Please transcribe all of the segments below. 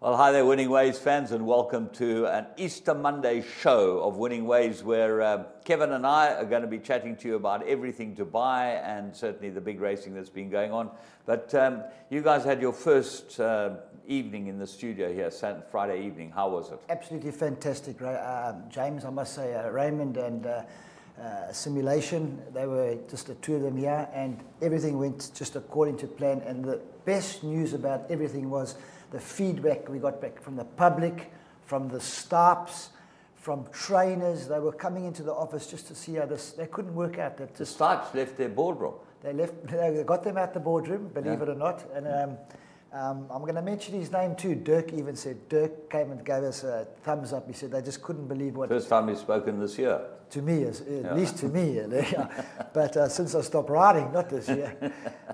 Well, hi there, Winning Ways fans, and welcome to an Easter Monday show of Winning Ways, where Kevin and I are going to be chatting to you about everything Dubai and certainly the big racing that's been going on. But you guys had your first evening in the studio here, Friday evening. How was it? Absolutely fantastic, James. I must say, Raymond and Simulation, they were just the two of them here, and everything went just according to plan. And the best news about everything was the feedback we got back from the public, from the staffs, from trainers. They were coming into the office just to see how this. They couldn't work out that the staffs left their boardroom. They got them out the boardroom, believe it or not. And I'm going to mention his name too. Dirk even said. Dirk came and gave us a thumbs up. He said they just couldn't believe what. First time he's spoken this year. To me, at least to me. But since I stopped riding, not this year.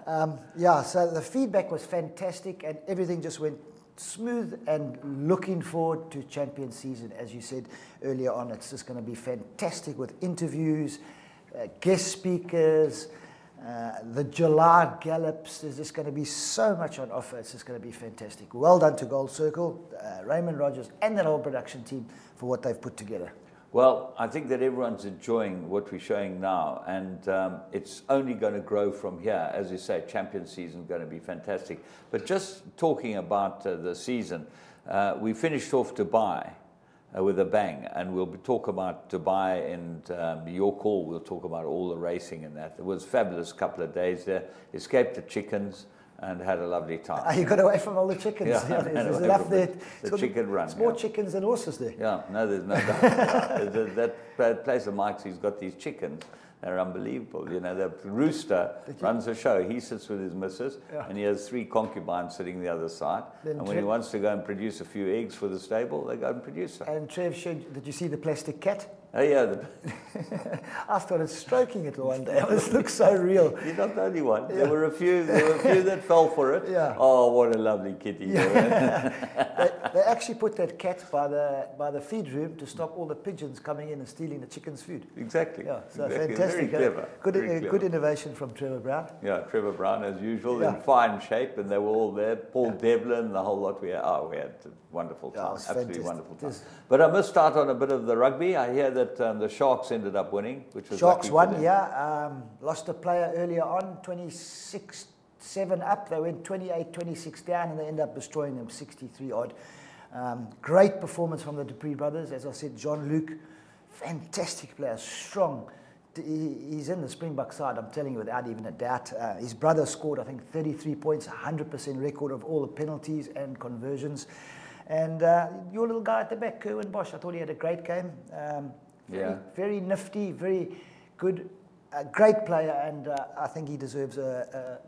So the feedback was fantastic, and everything just went smooth. And looking forward to champion season, as you said earlier on. It's just going to be fantastic with interviews, guest speakers. The July gallops, there's just going to be so much on offer. It's just going to be fantastic. Well done to Gold Circle, Raymond Rogers, and that whole production team for what they've put together. Well, I think that everyone's enjoying what we're showing now, and it's only going to grow from here. As you say, champion season is going to be fantastic. But just talking about the season, we finished off Dubai with a bang, and we'll talk about Dubai and your call. We'll talk about all the racing and that. It was a fabulous couple of days there. Escaped the chickens and had a lovely time. You got away from all the chickens. Yeah, there's enough there. The chicken run. It's more chickens than horses there. Yeah, no, there's no doubt. that place of Mike's, he's got these chickens. They're unbelievable. You know, the rooster runs the show. He sits with his missus, and he has 3 concubines sitting the other side. Then and when he wants to go and produce a few eggs for the stable, they go and produce them. And Trev, did you see the plastic cat? Oh, yeah. I started stroking it one day. It looks so real. You're not the only one. Yeah. There were a few that fell for it. Yeah. Oh, what a lovely kitty. Yeah. they actually put that cat by the feed room to stop all the pigeons coming in and stealing the chicken's food. Exactly. Yeah, so exactly. fantastic. Very clever. Good innovation from Trevor Brown. Yeah, Trevor Brown as usual, in fine shape, and they were all there. Paul Devlin, the whole lot. We had a wonderful time, absolutely wonderful time. But I must start on a bit of the rugby. I hear that the Sharks ended up winning, which was Sharks won, lost a player earlier on, 26-7 up. They went 28-26 down, and they ended up destroying them 63-odd. Great performance from the Dupree brothers. As I said, Jean-Luc, fantastic player, strong. He's in the Springbok side, I'm telling you, without even a doubt. His brother scored, I think, 33 points, 100% record of all the penalties and conversions. And your little guy at the back, Kerwin Bosch, I thought he had a great game. Very nifty, very good, great player, and I think he deserves a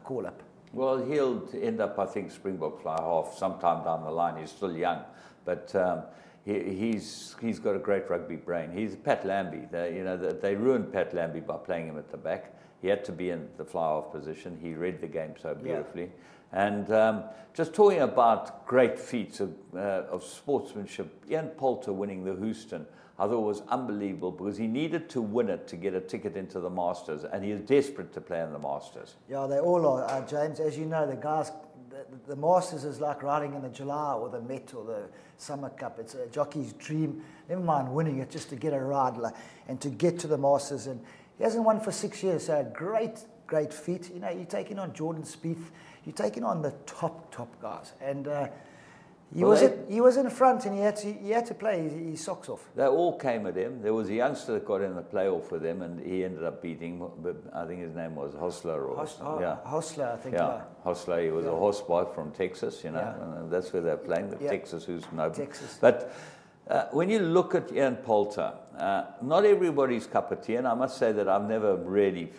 call-up. Well, he'll end up, I think, Springbok fly half sometime down the line. He's still young, but he's got a great rugby brain. He's Pat Lambie. They ruined Pat Lambie by playing him at the back. He had to be in the fly-half position. He read the game so beautifully. Yeah. And just talking about great feats of sportsmanship, Ian Poulter winning the Houston, I thought was unbelievable, because he needed to win it to get a ticket into the Masters, and he is desperate to play in the Masters. Yeah, they all are, James. As you know, the guys, the Masters is like riding in the July or the Met or the Summer Cup. It's a jockey's dream, never mind winning it, just to get a ride and to get to the Masters. And he hasn't won for 6 years, so great feat. You know, you're taking on Jordan Spieth, you're taking on the top guys. And he was in front, and he had to play his socks off. They all came at him. There was a youngster that got in the playoff with him, and he ended up beating. I think his name was Hostler. Hostler, I think. Yeah, Hostler. He was a horse boy from Texas, and that's where they're playing. Texas, who's no. Texas. But when you look at Ian Poulter, not everybody's cup of tea, and I must say that I've never really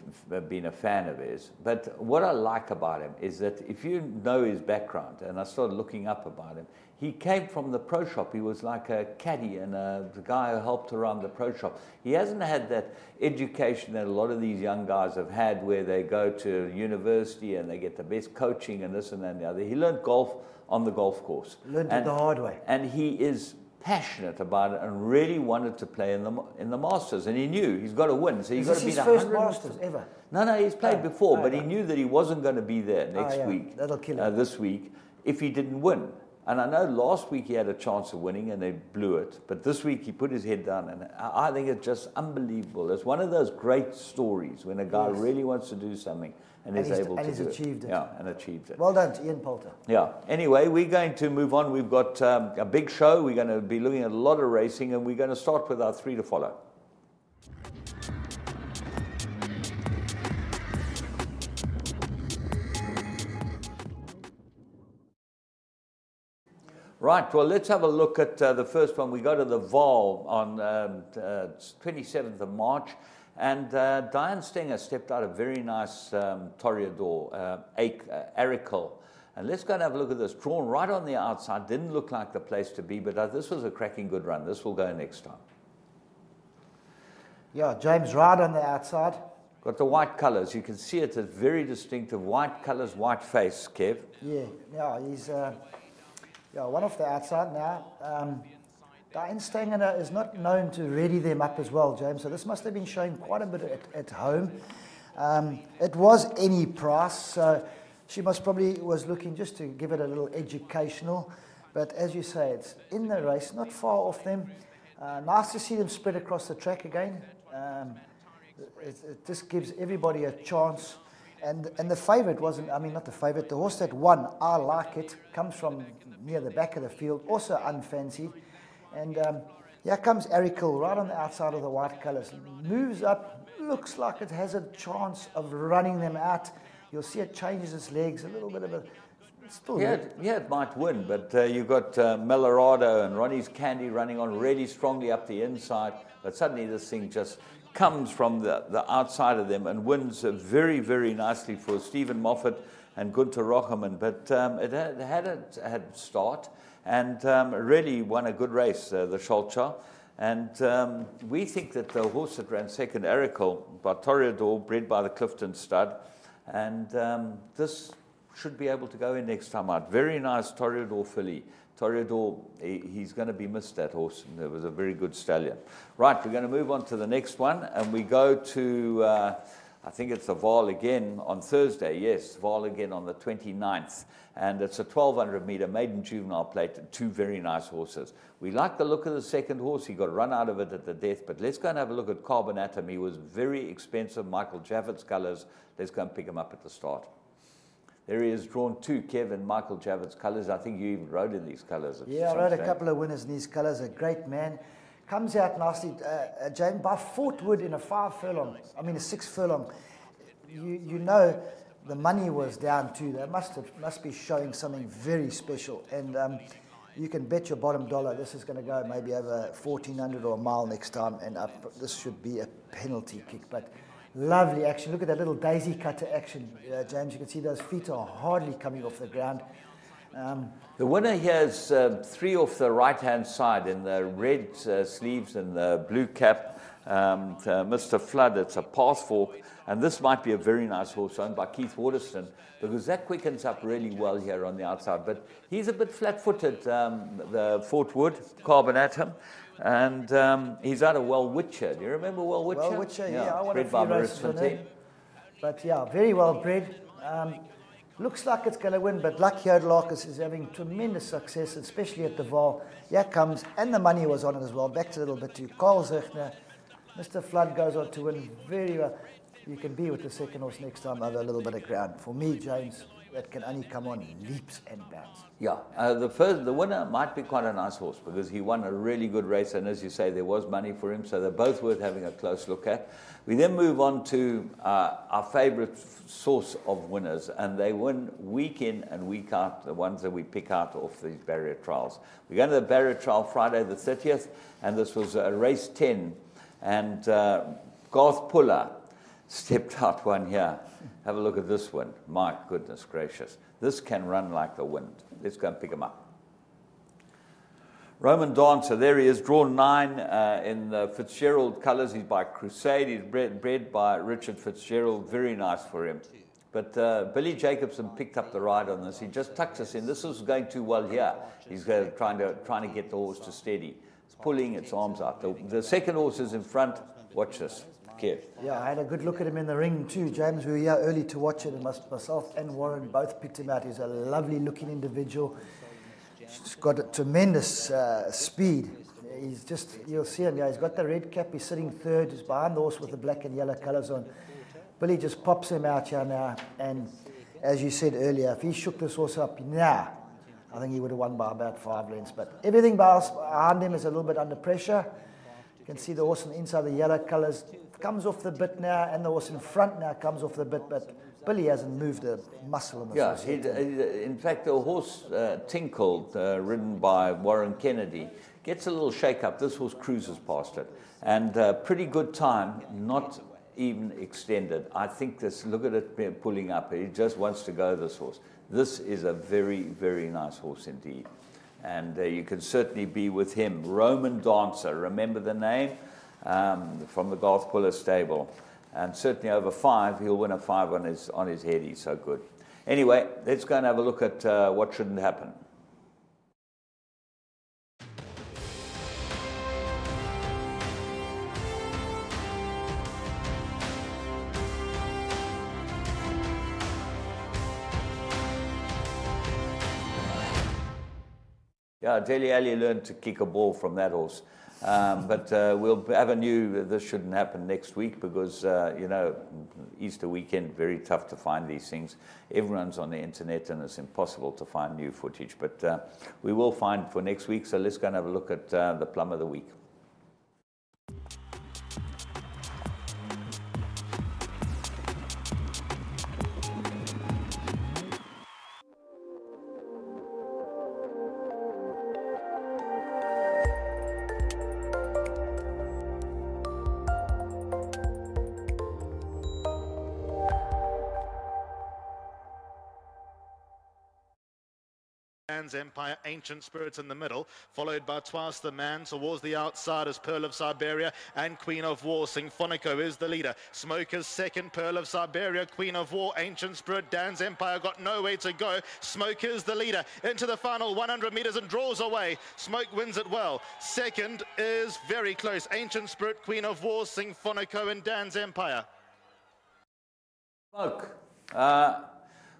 been a fan of his. But what I like about him is that if you know his background, and I started looking up about him, he came from the pro shop. He was like a caddy and the guy who helped around the pro shop. He hasn't had that education that a lot of these young guys have had, where they go to university and they get the best coaching and this and that and the other. He learned golf on the golf course. Learned it the hard way. And he is passionate about it and really wanted to play in the Masters, and he knew he's got to win. So he's got to beat 100. His first Masters ever? No, he's played before, but he knew that he wasn't going to be there next week. That'll kill him. This week, if he didn't win. And I know last week he had a chance of winning and they blew it. But this week he put his head down. And I think it's just unbelievable. It's one of those great stories when a guy really wants to do something and is able to do it. And he's achieved it. Yeah, and achieved it. Well done to Ian Poulter. Yeah. Anyway, we're going to move on. We've got a big show. We're going to be looking at a lot of racing. And we're going to start with our 3 to follow. Right, well, let's have a look at the first one. We go to the Vaal on 27th of March, and Diane Stenger stepped out a very nice Toreador, Aracle. And let's go and have a look at this. Drawn right on the outside, didn't look like the place to be, but this was a cracking good run. This will go next time. Yeah, James right on the outside. Got the white colours. You can see it as very distinctive. White colours, white face, Kev. Yeah, he's... Yeah, one off the outside now. Diane Stenger is not known to ready them up as well, James, so this must have been showing quite a bit at home. It was any price, so she was looking just to give it a little educational, but as you say, it's in the race, not far off them. Nice to see them spread across the track again. It just gives everybody a chance. And the favourite wasn't, I mean, not the favourite, the horse that won, I Like It, comes from near the back of the field, also unfancied. And here comes Aracle right on the outside of the white colours. Moves up, looks like it has a chance of running them out. You'll see it changes its legs, a little bit of a... Still yeah, it might win, but you've got Melorado and Ronnie's Candy running on really strongly up the inside, but suddenly this thing just comes from the outside of them and wins very, very nicely for Stephen Moffat and Gunther Rochemann. But it had start and really won a good race, the Scholcher. And we think that the horse that ran second, Aracle, by Toreador, bred by the Clifton stud, and this should be able to go in next time out. Very nice Toreador filly. Toreador, he's going to be missed, that horse. It was a very good stallion. Right, we're going to move on to the next one, and we go to, I think it's the Vaal again on Thursday. Yes, Vaal again on the 29th. And it's a 1,200 metre maiden juvenile plate, 2 very nice horses. We like the look of the second horse. He got run out of it at the death, but let's go and have a look at Carbonatum. He was very expensive, Michael Javits colours. Let's go and pick him up at the start. There he is, drawn 2, Kevin, Michael Javits colours. I think you even rode in these colours. Yeah, I rode a couple of winners in these colours. A great man. Comes out nicely, James, by Fort Wood in a 5 furlong. I mean, a 6 furlong. You know the money was down too. They must be showing something very special. And you can bet your bottom dollar this is going to go maybe over 1,400 or a mile next time. And this should be a penalty kick. But lovely action. Look at that little daisy cutter action, James. You can see those feet are hardly coming off the ground. The winner here is 3 off the right-hand side in the red sleeves and the blue cap. Mr. Flood, it's a pass fork. And this might be a very nice horse owned by Keith Waterston because that quickens up really well here on the outside. But he's a bit flat-footed, the Fort Wood, Carbonatum. And he's out of Welwitcher. Do you remember Welwitcher? Welwitcher, yeah. I won a bred few by races Maurice with him. But yeah, very well bred. Looks like it's going to win, but Lucky Larkus is having tremendous success, especially at the Vaal. Here comes, and the money was on it as well. Back to a little bit to Carl Zechner. Mr. Flood goes on to win very well. You can be with the second horse next time over a little bit of ground. For me, James, that can only come on leaps and bounds. Yeah, the winner might be quite a nice horse because he won a really good race, and as you say, there was money for him, so they're both worth having a close look at. We then move on to our favourite source of winners, and they win week in and week out, the ones that we pick out off these barrier trials. We're going to the barrier trial Friday the 30th, and this was race 10, and Garth Puller stepped out one here. Have a look at this one. My goodness gracious. This can run like the wind. Let's go and pick him up. Roman Dancer, there he is, drawn 9 in the Fitzgerald colours. He's by Crusade. He's bred by Richard Fitzgerald. Very nice for him. But Billy Jacobson picked up the ride on this. He just tucked us in. This was going too well here. He's trying to get the horse to steady. It's pulling its arms out. The second horse is in front. Watch this. Kev. Yeah, I had a good look at him in the ring too, James. We were here early to watch it, and myself and Warren both picked him out. He's a lovely looking individual. He's got a tremendous speed. He's just, you'll see him, yeah, he's got the red cap, he's sitting third, he's behind the horse with the black and yellow colours on. Billy just pops him out here now, and as you said earlier, if he shook this horse up now, I think he would have won by about 5 lengths. But everything behind him is a little bit under pressure. You can see the horse on the inside, the yellow colours, comes off the bit now, and the horse in front now comes off the bit, but Billy hasn't moved a muscle on the horse. Yeah, in fact, the horse Tinkled, ridden by Warren Kennedy, gets a little shake-up. This horse cruises past it. And pretty good time, not even extended. I think this, look at it pulling up. He just wants to go, this horse. This is a very, very nice horse indeed. And you can certainly be with him. Roman Dancer, remember the name? From the Garth Puller stable. And certainly over 5, he'll win a 5 on his head. He's so good. Anyway, let's go and have a look at what shouldn't happen. Yeah, Dele Alli learned to kick a ball from that horse. But we'll have a new, this shouldn't happen next week because, you know, Easter weekend, very tough to find these things. Everyone's on the internet and it's impossible to find new footage. But we will find for next week, so let's go and have a look at the plum of the week. Empire, Ancient Spirits in the middle, followed by Twice the Man. Towards the outside is Pearl of Siberia and Queen of War. Symphonico is the leader. Smoker's second, Pearl of Siberia, Queen of War, Ancient Spirit, Dan's Empire got nowhere to go. Smoker's the leader into the final 100 meters and draws away. Smoke wins it well. Second is very close. Ancient Spirit, Queen of War, Symphonico and Dan's Empire. Smoke.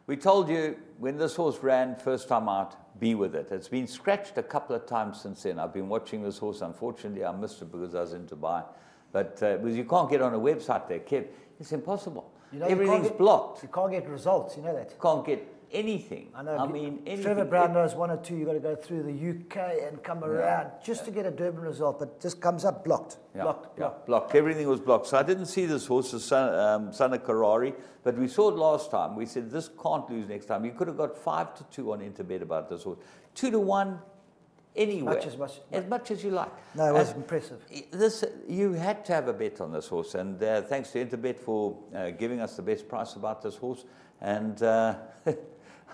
We told you when this horse ran first time out, be with it. It's been scratched a couple of times since then. I've been watching this horse. Unfortunately, I missed it because I was in Dubai. But because you can't get on a website there, Kev. It's impossible. You know, everything's blocked. You can't get results, you know that. Can't get anything. I know. I mean, anything. Trevor Brown knows 1 or 2. You've got to go through the UK and come around just to get a Durban result, but just comes up blocked. Yeah, blocked. Blocked. Everything was blocked. So I didn't see this horse, the son of Karari, but we saw it last time. We said this can't lose next time. You could have got 5-2 on Interbet about this horse. 2-1 anywhere. As much as you like. No, it was impressive. You had to have a bet on this horse, and thanks to Interbet for giving us the best price about this horse. And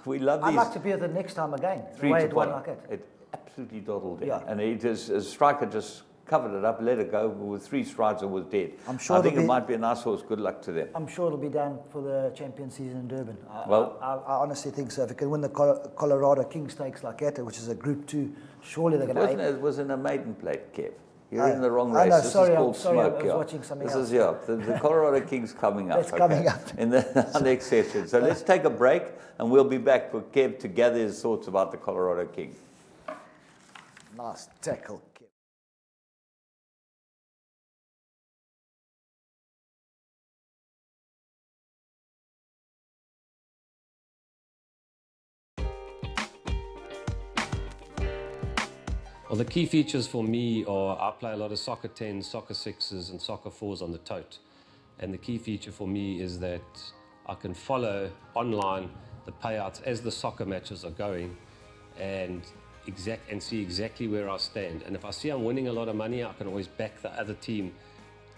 we love these. I'd like to be at the next time again. 3-1 like it. It absolutely dawdled in. Yeah. And a striker just covered it up, let it go. With 3 strides, it was dead. I'm sure I think it might be a nice horse. Good luck to them. I'm sure it'll be down for the champion season in Durban. I honestly think so. If it can win the Colorado King Stakes like that, which is a Group 2, surely they're going to. It wasn't a maiden plate, Kev. You're in the wrong race. No, this sorry, is called Smoke. I was watching something else. This is the Colorado King's coming up. It's coming up. In the next session. So let's take a break, and we'll be back for Kev to gather his thoughts about the Colorado King. Nice tackle, Kev. Well, the key features for me are I play a lot of soccer 10s, soccer 6s, and soccer 4s on the tote. And the key feature for me is that I can follow online the payouts as the soccer matches are going and see exactly where I stand. And if I see I'm winning a lot of money, I can always back the other team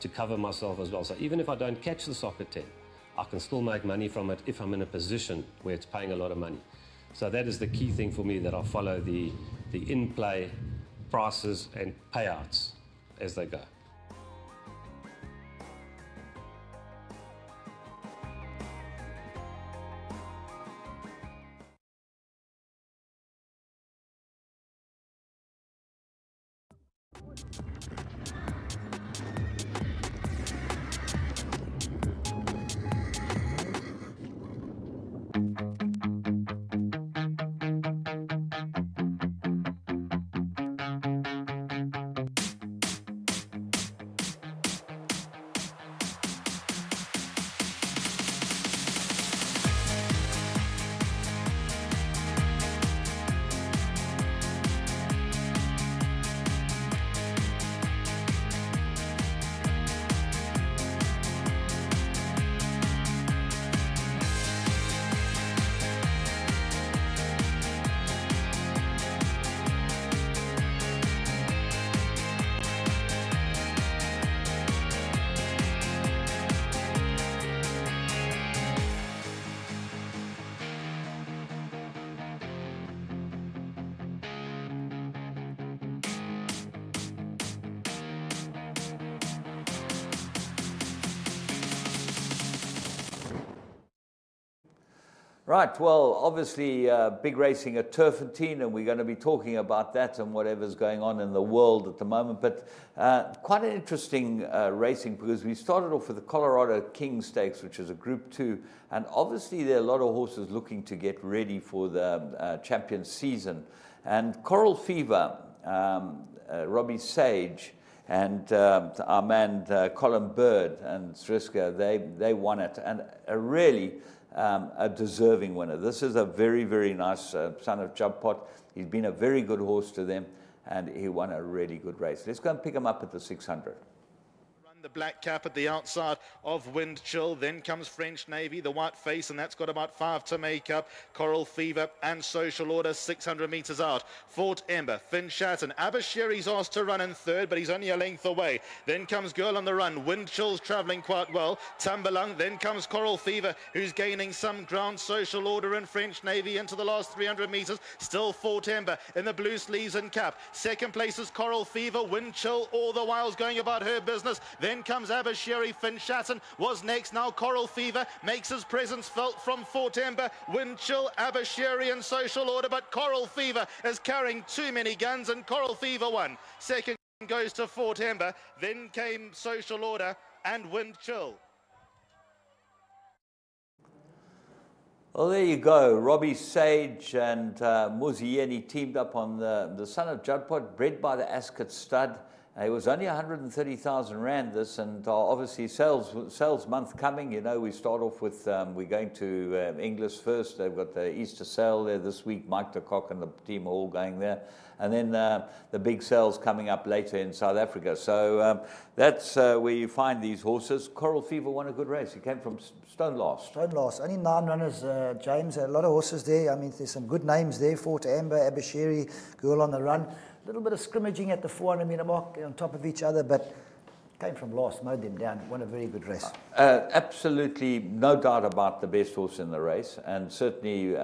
to cover myself as well. So even if I don't catch the soccer 10, I can still make money from it if I'm in a position where it's paying a lot of money. So that is the key thing for me, that I follow the in-play prices and payouts as they go. Right, well, obviously big racing at Turfentine, and we're going to be talking about that and whatever's going on in the world at the moment. But quite an interesting racing, because we started off with the Colorado King Stakes, which is a Group 2, and obviously there are a lot of horses looking to get ready for the champion season. And Coral Fever, Robbie Sage, and our man Colin Bird and Sriska, they won it, and really a deserving winner. This is a very, very nice son of Jubpot. He's been a very good horse to them, and he won a really good race. Let's go and pick him up at the 600. The black cap at the outside of Wind Chill. Then comes French Navy, the white face, and that's got about 5 to make up. Coral Fever and Social Order 600 metres out. Fort Ember, Finn Shatton. Abashiri's asked to run in third, but he's only a length away. Then comes Girl on the Run. Wind Chill's travelling quite well. Tumbalung. Then comes Coral Fever, who's gaining some ground. Social Order and French Navy into the last 300 metres. Still Fort Ember in the blue sleeves and cap. Second place is Coral Fever. Wind Chill all the while going about her business. Then comes Abashiri. Finn Shatton was next. Now Coral Fever makes his presence felt from Fort Ember. Wind Chill, Abashiri and Social Order, but Coral Fever is carrying too many guns, and Coral Fever won. Second goes to Fort Ember. Then came Social Order and Wind Chill. Well, there you go. Robbie Sage and Muzieni teamed up on the son of Judpot, bred by the Ascot stud. It was only 130,000 Rand this, and obviously sales month coming. You know, we start off with, we're going to Inglis first. They've got the Easter sale there this week. Mike de Kock and the team are all going there. And then the big sales coming up later in South Africa. So that's where you find these horses. Coral Fever won a good race. He came from Stone Last. Stone Last. Only 9 runners, James. A lot of horses there. I mean, there's some good names there. Fort Amber, Abashiri, Girl on the Run. A little bit of scrimmaging at the 400-metre mark on top of each other, but came from last, mowed them down, won a very good race. Absolutely no doubt about the best horse in the race, and certainly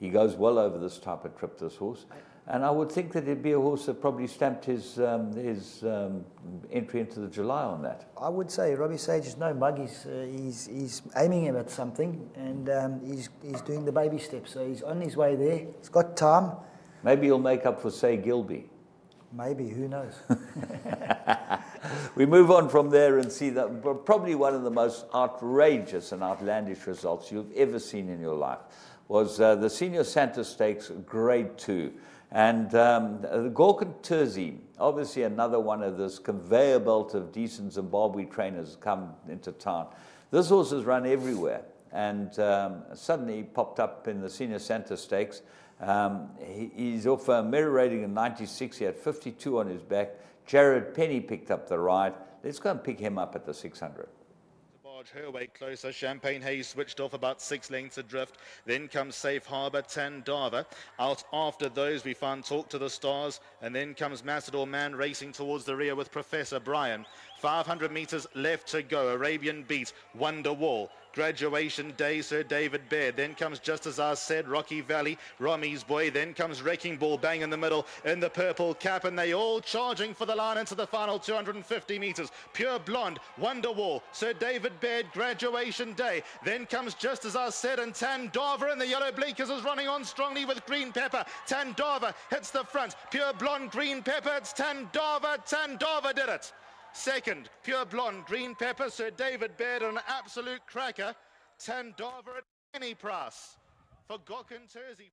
he goes well over this type of trip, this horse. And I would think that it'd be a horse that probably stamped his entry into the July on that. I would say Robbie Sage is no mug. He's aiming him at something, and he's doing the baby steps, so he's on his way there. He's got time. Maybe he'll make up for, say, Gilby. Maybe, who knows? We move on from there and see that probably one of the most outrageous and outlandish results you've ever seen in your life was the Senior Santa Stakes Grade 2. And the Gorgon Terzi, obviously another one of this conveyor belt of decent Zimbabwe trainers come into town. This horse has run everywhere, and suddenly popped up in the Senior Santa Stakes. He's off a mirror rating of 96. He had 52 on his back. Jared Penny picked up the ride. Let's go and pick him up at the 600. Her way closer. Champagne Hayes switched off about 6 lengths adrift. Then comes Safe Harbour, Tandava. Out after those, we find Talk to the Stars. And then comes Matador Man racing towards the rear with Professor Brian. 500 metres left to go. Arabian Beat, Wonder Wall. Graduation Day, Sir David Baird. Then comes Just As I Said, Rocky Valley, Rommy's Boy. Then comes Wrecking Ball, bang in the middle in the purple cap. And they all charging for the line into the final 250 metres. Pure Blonde, Wonder Wall, Sir David Baird, Graduation Day. Then comes Just As I Said, and Tandava, and the Yellow Bleakers is running on strongly with Green Pepper. Tandava hits the front. Pure Blonde, Green Pepper, it's Tandava. Tandava did it. Second, Pure Blonde, Green Pepper, Sir David Baird, an absolute cracker. Tandava at any price for Gorgon Terzi.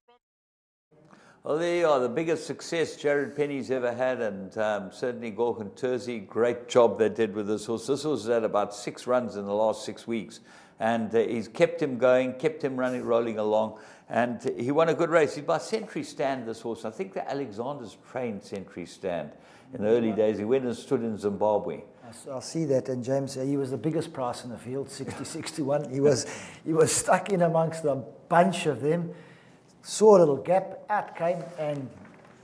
Well, there you are, the biggest success Jared Penny's ever had, and certainly Gorgon Terzi, great job they did with this horse. This horse had about 6 runs in the last 6 weeks, and he's kept him going, kept him rolling along, and he won a good race. He's by Century Stand, this horse. I think the Alexanders trained Century Stand. In the early days, he went and stood in Zimbabwe. I see that, and James, he was the biggest price in the field, 60-61. He was stuck in amongst a bunch of them, saw a little gap, out came, and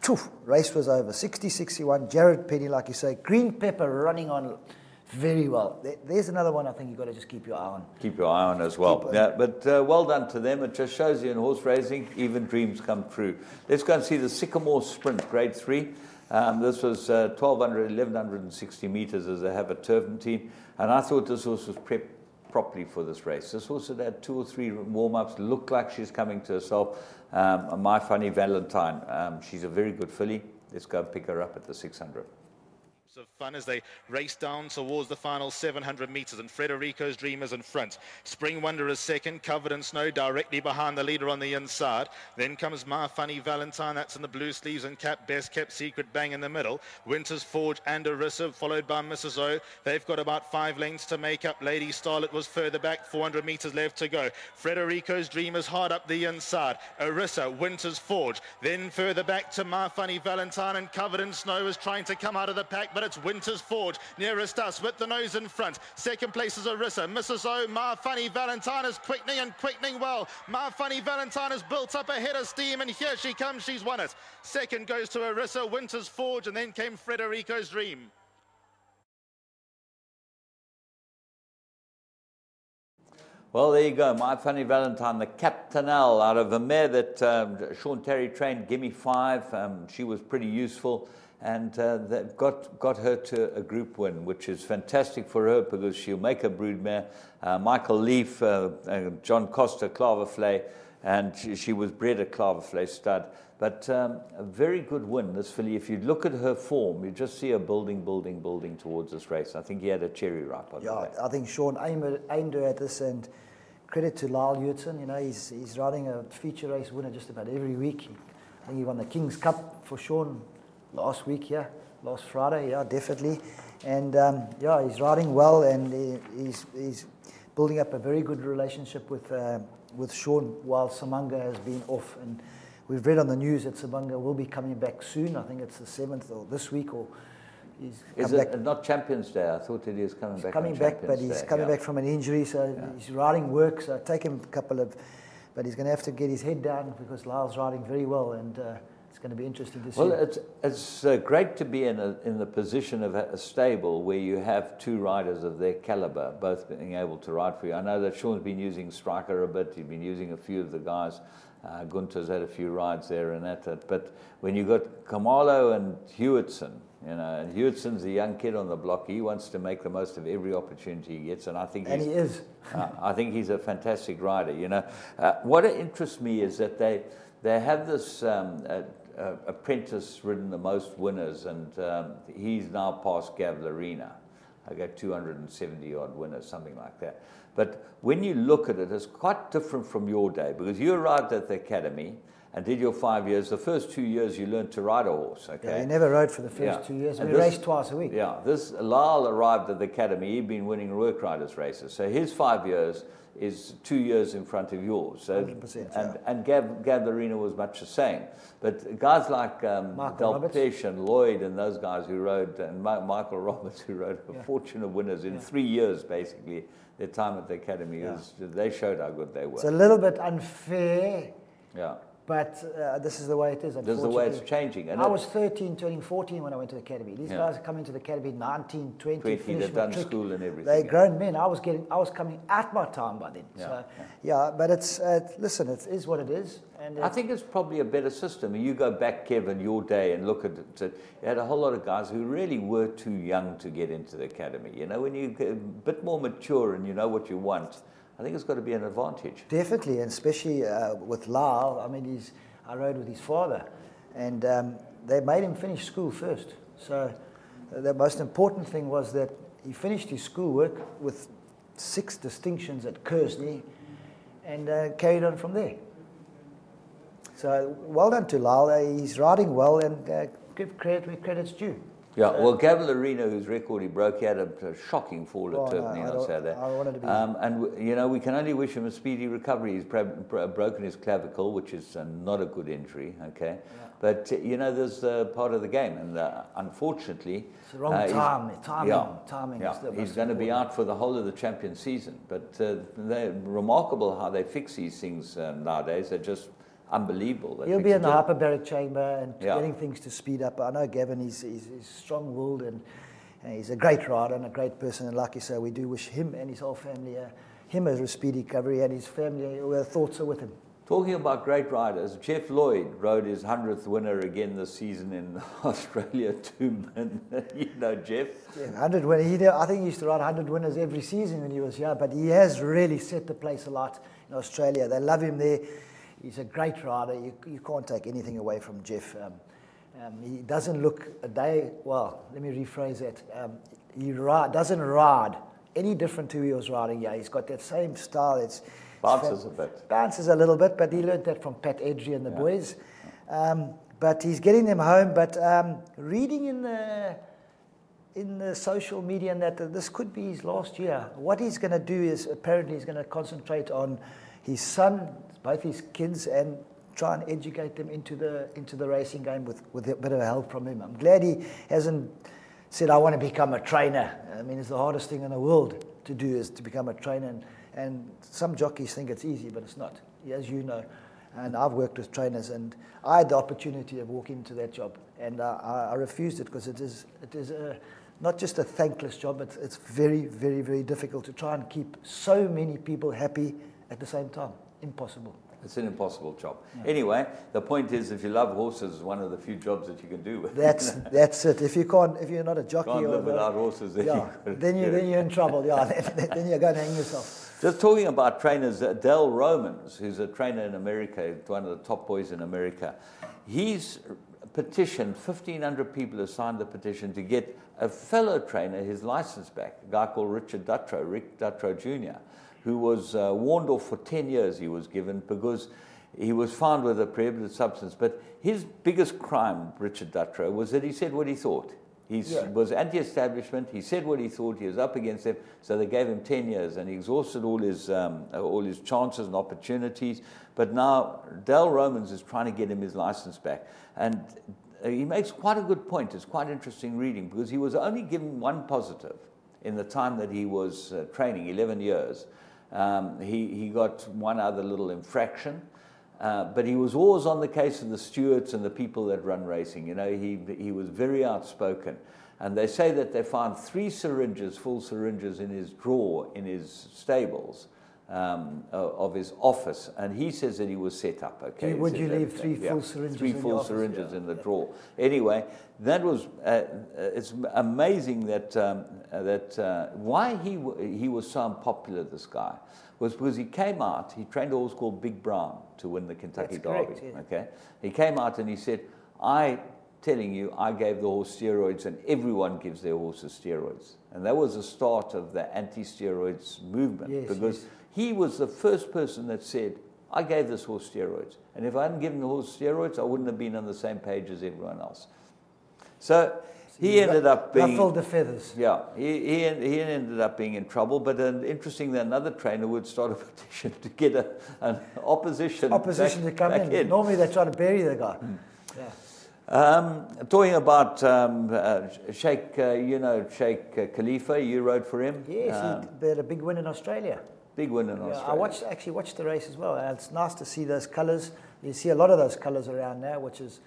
poof, race was over. 60-61, Jared Penny, like you say, Green Pepper running on very well. There's another one I think you've got to just keep your eye on. Keep your eye on as well. Yeah, but well done to them. It just shows you in horse racing, even dreams come true. Let's go and see the Sycamore Sprint, Grade 3. This was 1,260 metres as they have at Turfentine, and I thought this horse was properly for this race. This horse had 2 or 3 warm-ups, looked like she's coming to herself. My Funny Valentine, she's a very good filly. Let's go pick her up at the 600. Of fun as they race down towards the final 700 meters, and Frederico's Dream is in front. Spring Wonder is second, covered in snow directly behind the leader on the inside. Then comes My Funny Valentine, that's in the blue sleeves and cap. Best Kept Secret bang in the middle. Winter's Forge and Arissa, followed by Mrs. O. They've got about 5 lengths to make up. Lady Starlet was further back, 400 meters left to go. Frederico's Dream is hard up the inside. Arissa, Winter's Forge, then further back to My Funny Valentine, and covered in snow is trying to come out of the pack, but it's Winter's Forge nearest us with the nose in front. Second place is Arissa. Mrs. O, My Funny Valentine is quickening well. My Funny Valentine is built up ahead of steam, and here she comes. She's won it. Second goes to Arissa, Winter's Forge, and then came Frederico's Dream. Well, there you go. My Funny Valentine, the Captainelle, out of a mare that Sean Terry trained, Gimme 5. She was pretty useful. And they've got her to a group win, which is fantastic for her because she'll make a broodmare. Michael Leaf, John Costa, Claverflay, and she was bred at Claverflay stud. But a very good win, this filly. If you look at her form, you just see her building towards this race. I think he had a cherry ripe on the way. I think Sean aimed her at this, and credit to Lyle Hewitson. You know, he's riding a feature race winner just about every week. I think he won the King's Cup for Sean last week, last Friday, definitely. And he's riding well, and he's building up a very good relationship with Sean while Samanga has been off. And we've read on the news that Samanga will be coming back soon. I think it's the 7th or this week, or he's is it back. Not Champions Day? I thought it is coming back. Coming back, but he's coming back from an injury, so his riding work. So take him a couple of, but he's going to have to get his head down because Lyle's riding very well, and it's going to be interesting to see. Well, it's great to be in the position of a stable where you have 2 riders of their caliber, both being able to ride for you. I know that Sean's been using Striker a bit. He's been using a few of the guys. Gunter's had a few rides there and that. But when you got Kamalo and Hewitson, you know, and Hewitson's a young kid on the block. He wants to make the most of every opportunity he gets, and I think he is. I think he's a fantastic rider. You know, what interests me is that they have this. Apprentice ridden the most winners, and he's now past Gavlarina. I got 270 odd winners, something like that. But when you look at it, it's quite different from your day, because you arrived at the academy and did your 5 years. The first 2 years you learned to ride a horse. Okay, yeah, he never rode for the first 2 years. We raced twice a week. Yeah, this Lyle arrived at the academy. He'd been winning work riders races, so his 5 years is 2 years in front of yours. So, 100%, and Gavlarina was much the same. But guys like Delpesh and Lloyd and those guys who rode, and Michael Roberts, who rode a fortune of winners in 3 years, basically, their time at the academy, they showed how good they were. It's a little bit unfair. Yeah. But this is the way it is, this is the way it's changing. And I was 13, turning 14 when I went to the academy. These guys are coming to the academy 19, 20, they've done school and everything. They're grown men. I was coming at my time by then. But it's, listen, it is what it is. And I think it's probably a better system. You go back, Kevin, your day, and look at it. You had a whole lot of guys who really were too young to get into the academy. You know, when you get a bit more mature and you know what you want, I think it's got to be an advantage. Definitely, and especially with Lyle. I mean, I rode with his father, and they made him finish school first. So the most important thing was that he finished his schoolwork with 6 distinctions at Kersney, and carried on from there. So well done to Lyle. He's riding well, and give credit where credit's due. Yeah, well, Gavlarina, whose record he broke, he had a shocking fall at Turpinning on Saturday. I wanted to be and, you know, we can only wish him a speedy recovery. He's broken his clavicle, which is not a good injury, okay? Yeah. But, you know, there's part of the game, and unfortunately... It's the wrong timing. Yeah, he's going to be out for the whole of the champion season. But they're remarkable how they fix these things nowadays. They're just... unbelievable. He'll be in the hyperbaric chamber and getting things to speed up. I know Gavin, he's strong-willed, and he's a great rider and a great person. And like you say, we do wish him and his whole family, him a speedy recovery, and his family, our thoughts are with him. Talking about great riders, Jeff Lloyd rode his 100th winner again this season in Australia too. You know Jeff. Yeah, 100 winners. I think he used to ride 100 winners every season when he was here, but he has really set the place a lot in Australia. They love him there. He's a great rider. You can't take anything away from Jeff. He doesn't look a day, well, let me rephrase that. He doesn't ride any different to who he was riding. Yeah, he's got that same style. Bounces a bit. Bounces a little bit, but he learned that from Pat Edry and the boys. But he's getting them home. But reading in the social media and that this could be his last year. What he's going to do is apparently he's going to concentrate on his son, both his kids, and try and educate them into the racing game with a bit of help from him. I'm glad he hasn't said, I want to become a trainer. I mean, it's the hardest thing in the world to do is to become a trainer. And some jockeys think it's easy, but it's not, as you know. And I've worked with trainers, and I had the opportunity of walking into that job. And I refused it because it is not just a thankless job, it's very, very, very difficult to try and keep so many people happy at the same time. Impossible. It's an impossible job. Yeah. Anyway, the point is, if you love horses, it's one of the few jobs that you can do. That's it. If you're not a jockey, can't live without horses, then you're in trouble. Yeah, then you're going to hang yourself. Just talking about trainers, Dale Romans, who's a trainer in America, one of the top boys in America, he's petitioned, 1,500 people have signed the petition to get a fellow trainer his license back, a guy called Rick Dutrow Jr., who was warned off for 10 years he was given because he was found with a prohibited substance. But his biggest crime, Richard Dutrow, was that he said what he thought. He was anti-establishment. He said what he thought. He was up against them, so they gave him 10 years, and he exhausted all his chances and opportunities. But now Dale Romans is trying to get him his license back, and he makes quite a good point. It's quite interesting reading because he was only given one positive in the time that he was training, 11 years. He got one other little infraction. But he was always on the case of the stewards and the people that run racing. You know, he was very outspoken. And they say that they found 3 syringes, full syringes, in his drawer in his stables of his office. And he says that he was set up. Okay, would you leave 3 full syringes? 3 full syringes in the drawer. Anyway, that was it's amazing that why he was so unpopular. This guy was because he came out. He trained a horse called Big Brown to win the Kentucky Derby. Correct, yeah. Okay, he came out and he said, telling you, I gave the horse steroids, and everyone gives their horses steroids. And that was the start of the anti-steroids movement, because he was the first person that said, I gave this horse steroids. And if I hadn't given the horse steroids, I wouldn't have been on the same page as everyone else. So he ended up being... ruffled the feathers. Yeah, he ended up being in trouble, but interesting that another trainer would start a petition to get an opposition to come in. Normally they try to bury the guy. Yeah. Talking about Sheikh, Sheikh Khalifa, you rode for him. Yes, he had a big win in Australia. Big win in Australia. I actually watched the race as well. And it's nice to see those colours. You see a lot of those colours around now, which is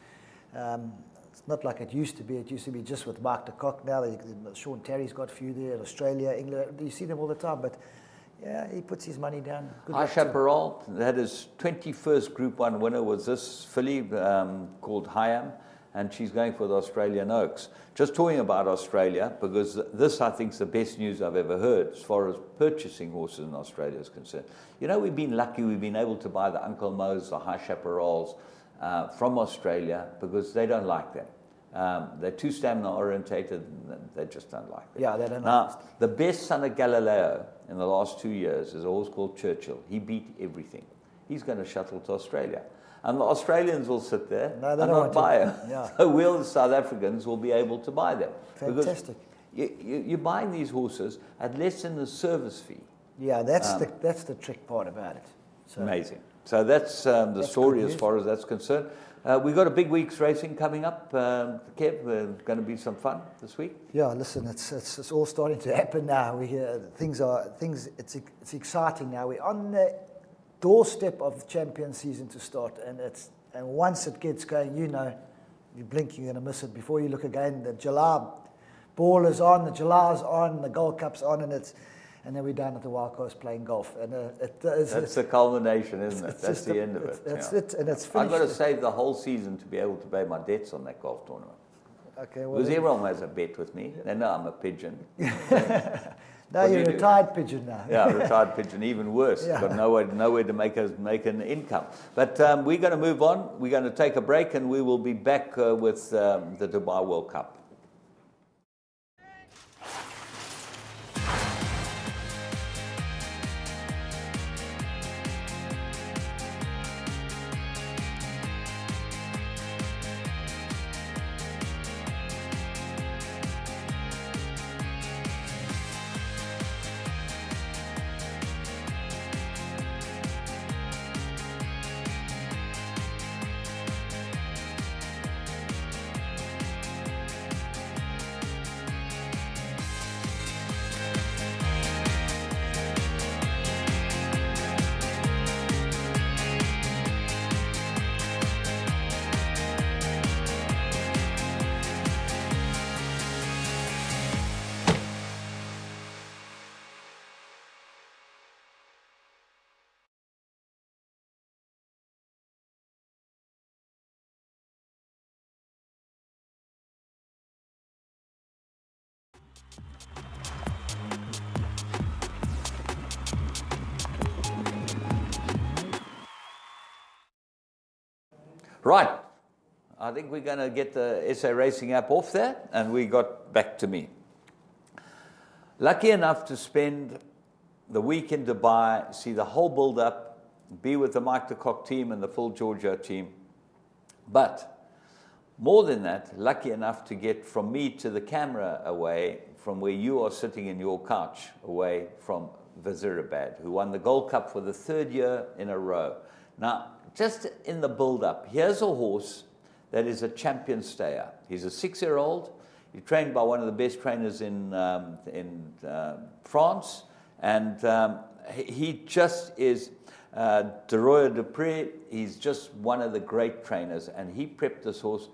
it's not like it used to be. It used to be just with Mark de Kock. Now Sean Terry's got a few there in Australia, England. You see them all the time, but yeah, he puts his money down. High Chaparral had his 21st Group 1 winner was this filly called Hayam, and she's going for the Australian Oaks. Just talking about Australia, because this, I think, is the best news I've ever heard as far as purchasing horses in Australia is concerned. You know, we've been lucky. We've been able to buy the Uncle Mo's, the High Chaparrals from Australia because they don't like them. They're too stamina orientated. They just don't like them. Yeah, they don't like them. The best son of Galileo in the last 2 years is a horse called Churchill. He beat everything. He's going to shuttle to Australia. And the Australians will sit there and not buy them. Yeah. So we, the South Africans, will be able to buy them. Fantastic. You're buying these horses at less than the service fee. Yeah, that's the trick part about it. So amazing. So that's the story as far as that's concerned. We've got a big week's racing coming up, Kev. Going to be some fun this week. Yeah, listen, it's all starting to happen now. It's exciting now. We're on the doorstep of the champion season to start, and once it gets going, you blink, you're going to miss it. Before you look again, the July ball is on, the July's on, the Gold Cup's on, and and then we're down at the Wild Coast playing golf. And that's the culmination, isn't it? That's the end of it. That's it, and it's finished. I've got to save the whole season to be able to pay my debts on that golf tournament. Okay, well, because everyone has a bet with me. They know I'm a pigeon. No, you're a retired pigeon now. Yeah, retired pigeon, even worse. Yeah. Got nowhere to make an income. But we're going to move on. We're going to take a break, and we will be back with the Dubai World Cup. Right, I think we're going to get the SA Racing app off there, and we got back to me. Lucky enough to spend the week in Dubai, see the whole build-up, be with the Mike de Kock team and the full Georgia team. But more than that, lucky enough to get from me to the camera away from where you are sitting in your couch, away from Vazirabad, who won the Gold Cup for the 3rd year in a row. Now, just in the build-up, here's a horse that is a champion stayer. He's a 6-year-old. He's trained by one of the best trainers in France. And he just is Deroy Dupré. He's just one of the great trainers. And he prepped this horse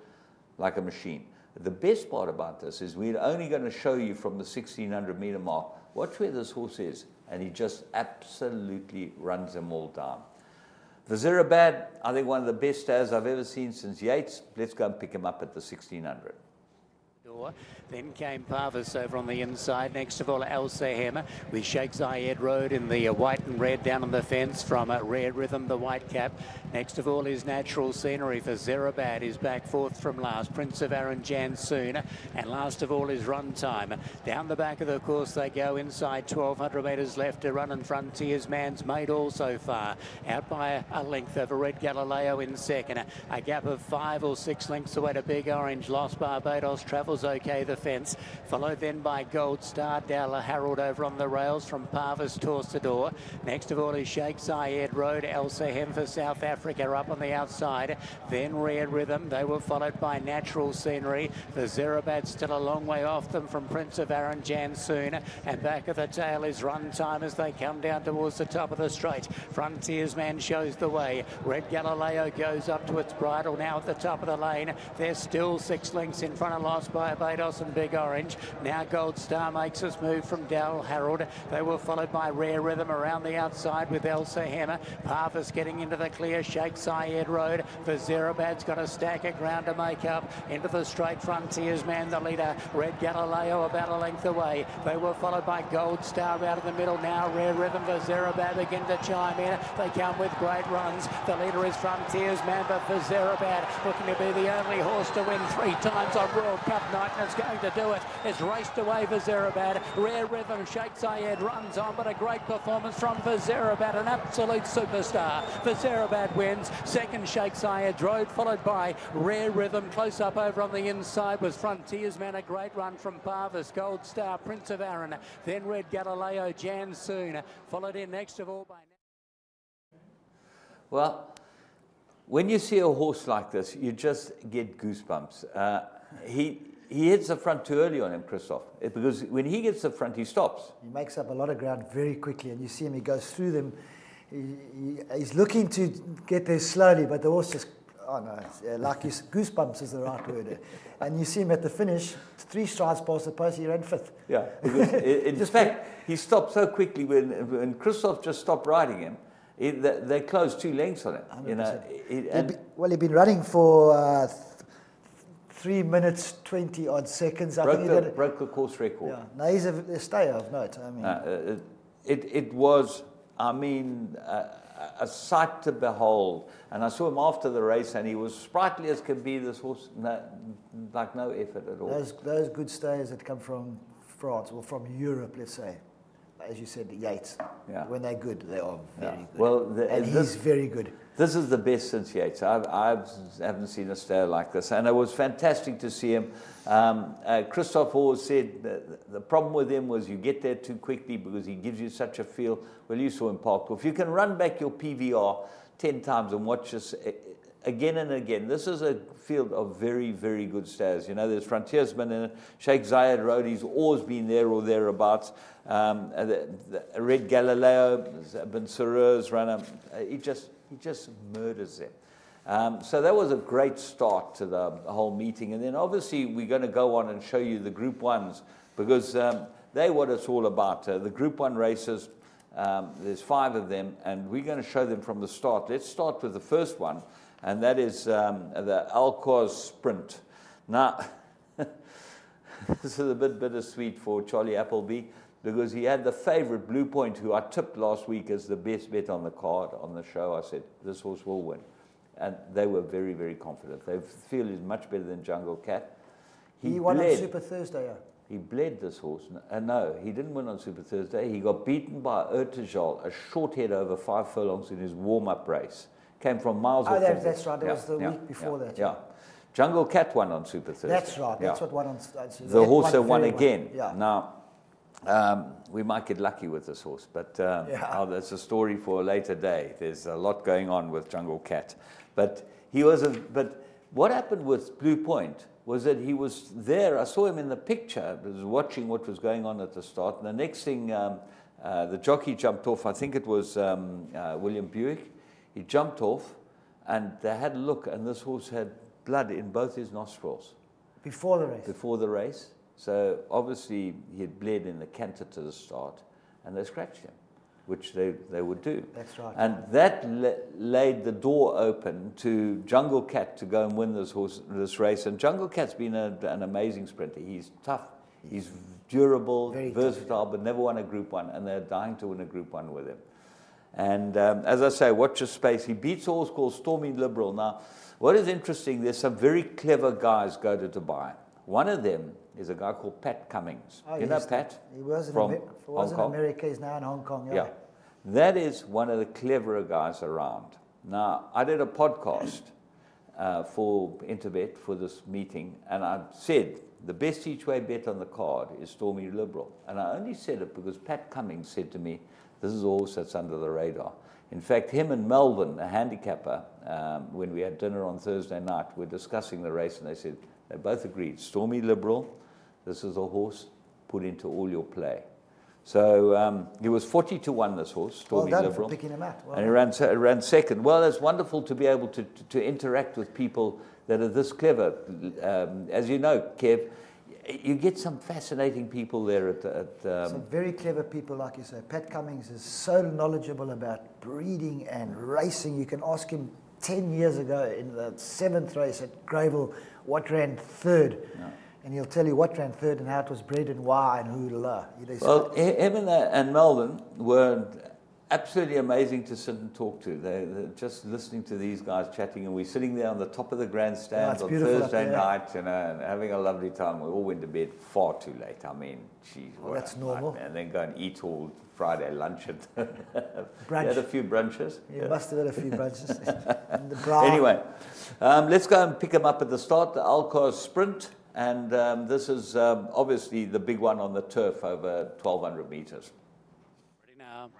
like a machine. The best part about this is we're only going to show you from the 1600-meter mark. Watch where this horse is. And he just absolutely runs them all down. Vazirabad, I think one of the best stayers I've ever seen since Yates. Let's go and pick him up at the 1600. Then came Parvis over on the inside. Next of all, El Sahem with Sheikh Zayed Road in the white and red down on the fence from Rare Rhythm, the white cap. Next of all is Natural Scenery for Zerabad, is back 4th from last. Prince of Aaron Jansoon. And last of all is Run Time. Down the back of the course they go inside 1,200 metres left to run, and Frontiers Man's made all so far. Out by a length over Red Galileo in second. A gap of 5 or 6 lengths away to Big Orange. Lost Barbados travels okay the fence, followed then by Gold Star. Dalla Harold over on the rails from Parvis Torsador. Next of all is Sheikh Zayed Road. El Sahem for South Africa up on the outside. Then Rare Rhythm. They were followed by Natural Scenery. The Zerabad still a long way off them from Prince of Aaron Jansoon. And back at the tail is Run Time as they come down towards the top of the straight. Frontiers Man shows the way. Red Galileo goes up to its bridle now at the top of the lane. They're still 6 lengths in front of Lost Barbados and Big Orange. Now Gold Star makes us move from Dal Harold. They were followed by Rare Rhythm around the outside with Elsa Hammer. Parvis getting into the clear. Sheikh Zayed Road. Vazirabad's got a stack of ground to make up. Into the straight. Frontiers Man the leader. Red Galileo about a length away. They were followed by Gold Star out of the middle. Now Rare Rhythm. Vazirabad begin to chime in. They come with great runs. The leader is Frontiers Man, but Vazirabad looking to be the only horse to win 3 times on World Cup night, and it's going to do it. It's raced away Vazirabad. Rare Rhythm, Sheikh Zayed runs on, but a great performance from Vazirabad, an absolute superstar. Vazirabad wins. Second, Sheikh Zayed Road, followed by Rare Rhythm. Close up over on the inside was Frontiers Man, a great run from Parvis. Gold Star, Prince of Aaron. Then Red Galileo, Jansoon. Followed in next of all by... Well, when you see a horse like this, you just get goosebumps. He hits the front too early on him, Christoph, because when he gets the front, he stops. He makes up a lot of ground very quickly, and you see him, he goes through them. He's looking to get there slowly, but the horse just Oh no, like goosebumps is the right word. And you see him at the finish, 3 strides past the post, he ran 5th. Yeah, because in fact, he stopped so quickly when Christoph just stopped riding him. They closed 2 lengths on him. 100%. You know, he'd been running for 3 minutes 20 odd seconds. I think he broke the course record. Yeah, no, he's a stayer of note. I mean, it was, I mean, a sight to behold. And I saw him after the race, and he was sprightly as can be. This horse, like no effort at all. Those good stayers that come from France or from Europe, let's say, as you said, Yates. Yeah. When they're good, they are very good. Well, and he's very good. This is the best since Yates. I haven't seen a stayer like this, and it was fantastic to see him. Christoph always said the problem with him was you get there too quickly because he gives you such a feel. Well, you saw him parked off. You can run back your PVR 10 times and watch this again and again. This is a field of very, very good stayers. You know, there's Frontiersman in it. Sheikh Zayed Road, he's always been there or thereabouts. The Red Galileo, Ben Sareur's runner, he just murders them. So that was a great start to the whole meeting. And then obviously we're going to go on and show you the Group 1s because they're what it's all about. The Group 1 races, there's 5 of them, and we're going to show them from the start. Let's start with the first one, and that is the Alcoz Sprint. Now, this is a bit bittersweet for Charlie Appleby because he had the favorite Blue Point, who I tipped last week as the best bet on the card on the show. I said, this horse will win. And they were very, very confident. They feel he's much better than Jungle Cat. He won on Super Thursday, yeah. He bled, this horse. No, he didn't win on Super Thursday. He got beaten by Urtejal, a short head over 5 furlongs in his warm-up race. Came from miles off. Oh, that's right. That was the week before that. Yeah. Jungle Cat won on Super Thursday. That's right. That's what won on. The horse that won again. Yeah. Now, we might get lucky with this horse, but that's a story for a later day. There's a lot going on with Jungle Cat. But what happened with Blue Point was that he was there. I saw him in the picture. I was watching what was going on at the start. And the next thing, the jockey jumped off. I think it was William Buick. He jumped off, and they had a look, and this horse had blood in both his nostrils. Before the race? Before the race. So obviously he had bled in the canter to the start, and they scratched him, which they would do. That's right. And that laid the door open to Jungle Cat to go and win this race. And Jungle Cat's been an amazing sprinter. He's tough, he's durable, very versatile, but never won a Group 1, and they're dying to win a Group 1 with him. And as I say, watch your space. He beats a horse called Stormy Liberal. Now, what is interesting, there's some very clever guys go to Dubai. One of them is a guy called Pat Cummings. Oh, you know Pat? He was in America, he's now in Hong Kong. Yeah. That is one of the cleverer guys around. Now, I did a podcast for Interbet for this meeting, and I said the best each way bet on the card is Stormy Liberal. And I only said it because Pat Cummings said to me, this is a horse that's under the radar. In fact, him and Melvin, a handicapper, when we had dinner on Thursday night, were discussing the race, and they both agreed, Stormy Liberal, this is a horse, put into all your play. So he was 40 to 1, this horse, Stormy Liberal. Liberal. For picking him out. Well, and he ran second. Well, it's wonderful to be able to interact with people that are this clever. As you know, Kev, you get some fascinating people there some very clever people, like you say. Pat Cummings is so knowledgeable about breeding and racing. You can ask him 10 years ago in the 7th race at Greyville what ran 3rd. No. And he'll tell you what ran 3rd and how it was bred and why and who to la. Well, him and Melvin were absolutely amazing to sit and talk to. They're just listening to these guys chatting, and we're sitting there on the top of the grandstand on Thursday night, and having a lovely time. We all went to bed far too late. I mean, geez, well, that's normal. And then go and eat all Friday lunch and brunch. You had a few brunches. You must have had a few brunches. Anyway, let's go and pick them up at the start. The Alcoz Sprint. And this is obviously the big one on the turf over 1,200 meters. Ready now.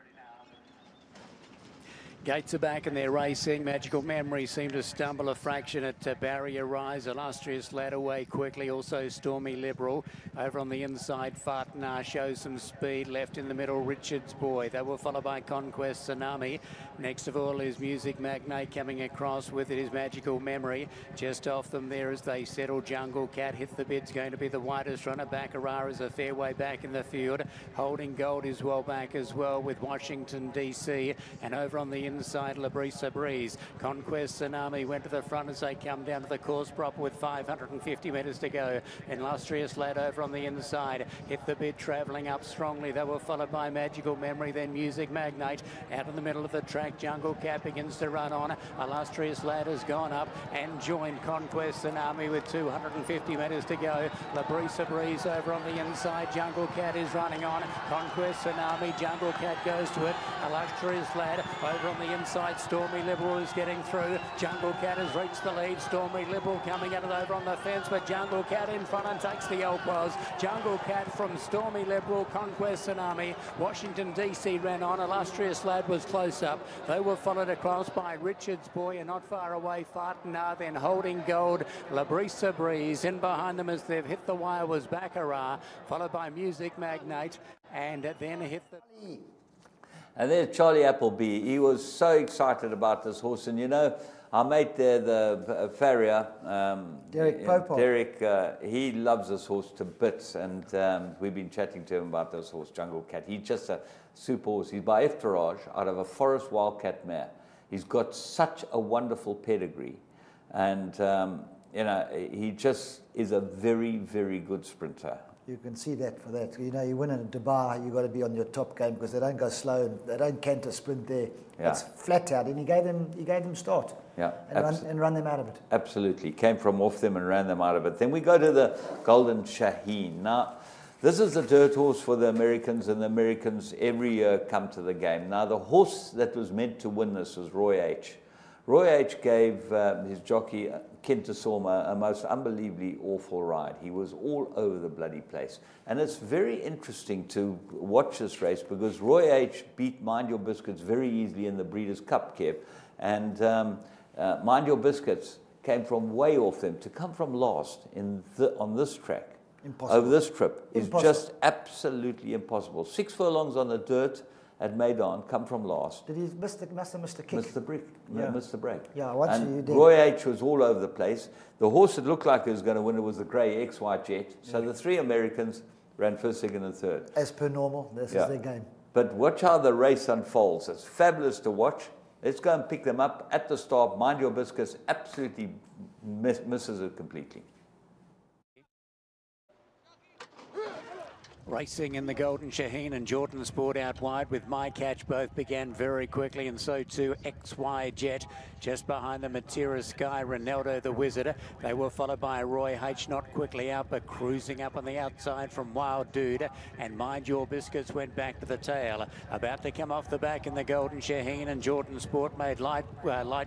Gates are back and they're racing. Magical Memory seemed to stumble a fraction at Barrier Rise. Illustrious led away quickly. Also Stormy Liberal. Over on the inside, Fartnar shows some speed. Left in the middle, Richard's Boy. They were followed by Conquest Tsunami. Next of all is Music Magnate coming across. With it is Magical Memory. Just off them there as they settle. Jungle Cat hit the bid's going to be the widest runner. Baccarat is a fair way back in the field. Holding Gold is well back as well with Washington DC. And over on the inside, Labrisa Breeze. Conquest Tsunami went to the front as they come down to the course proper with 550 metres to go. Illustrious lad over on the inside. Hit the bid travelling up strongly. They were followed by Magical Memory, then Music Magnate. Out in the middle of the track, Jungle Cat begins to run on. Illustrious lad has gone up and joined Conquest Tsunami with 250 metres to go. Labrisa Breeze over on the inside. Jungle Cat is running on. Conquest Tsunami. Jungle Cat goes to it. Illustrious lad over on the inside. Stormy Liberal is getting through. Jungle Cat has reached the lead. Stormy Liberal coming at it over on the fence, but Jungle Cat in front and takes the old pause. Jungle Cat from Stormy Liberal. Conquest Tsunami. Washington DC ran on. Illustrious lad was close up. They were followed across by Richard's Boy and not far away Fartnar, then Holding Gold. Labrisa Breeze in behind them as they've hit the wire was Baccarat, followed by Music Magnate, and then hit the... And there's Charlie Appleby. He was so excited about this horse. And, you know, our mate there, the farrier, Derek Pope. Derek, he loves this horse to bits. And we've been chatting to him about this horse, Jungle Cat. He's just a super horse. He's by Iftiraj out of a Forest Wildcat mare. He's got such a wonderful pedigree. And, you know, he just is a very, very good sprinter. You can see that for that. You know, you win in Dubai, you've got to be on your top game because they don't go slow and they don't canter sprint there. Yeah. It's flat out, and he gave them start. Yeah, and run them out of it. Absolutely. Came from off them and ran them out of it. Then we go to the Golden Shaheen. Now, this is a dirt horse for the Americans, and the Americans every year come to the game. Now, the horse that was meant to win this was Roy H. Roy H. gave his jockey, Kintasoma, a most unbelievably awful ride. He was all over the bloody place. And it's very interesting to watch this race because Roy H. beat Mind Your Biscuits very easily in the Breeders' Cup, Kev. And Mind Your Biscuits came from way off them. To come from last on this track, impossible. Over this trip, is just absolutely impossible. 6 furlongs on the dirt at Maidan, come from last. Did he must have missed the kick? Missed the break. Yeah. Missed the break. Yeah, once you did. Roy H. was all over the place. The horse that looked like he was going to win it was the grey XY Jet. So the 3 Americans ran first, second, and third. As per normal, this is their game. But watch how the race unfolds. It's fabulous to watch. Let's go and pick them up at the start. Mind Your Biscuits absolutely misses it completely. Racing in the Golden Shaheen and Jordan Sport out wide with My Catch both began very quickly, and so too XY Jet. Just behind them, Matera Sky, Ronaldo the Wizard. They were followed by Roy H, not quickly out, but cruising up on the outside from Wild Dude. And Mind Your Biscuits went back to the tail. About to come off the back in the Golden Shaheen, and Jordan Sport made light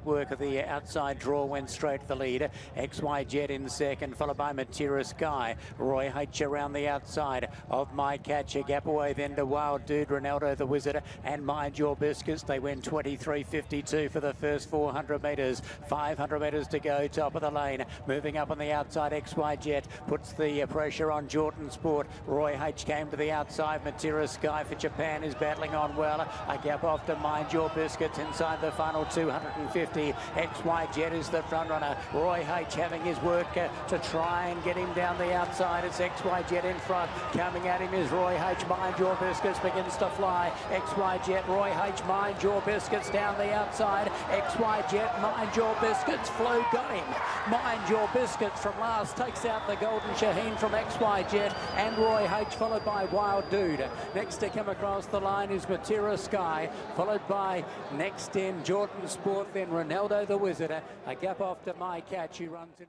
work of the outside draw, went straight to the lead. XY Jet in second, followed by Matera Sky. Roy H around the outside of My Catch, a gap away then to Wild Dude, Ronaldo the Wizard, and Mind Your Biscuits. They went 23.52 for the first 400 metres. 500 metres to go, top of the lane. Moving up on the outside, XY Jet puts the pressure on Jordan Sport. Roy H came to the outside. Matera Sky for Japan is battling on well. A gap off to Mind Your Biscuits inside the final 250. XY Jet is the front runner. Roy H having his work to try and get him down the outside. It's XY Jet in front. Coming at him is Roy H. Mind Your Biscuits begins to fly. XY Jet, Roy H. Mind Your Biscuits down the outside. XY Jet, Mind Your Biscuits. Flo got him. Mind Your Biscuits from last takes out the Golden Shaheen from XY Jet, and Roy H. followed by Wild Dude. Next to come across the line is Matera Sky, followed by next in Jordan Sport, then Ronaldo the Wizard. A gap off to My Catch, who runs in.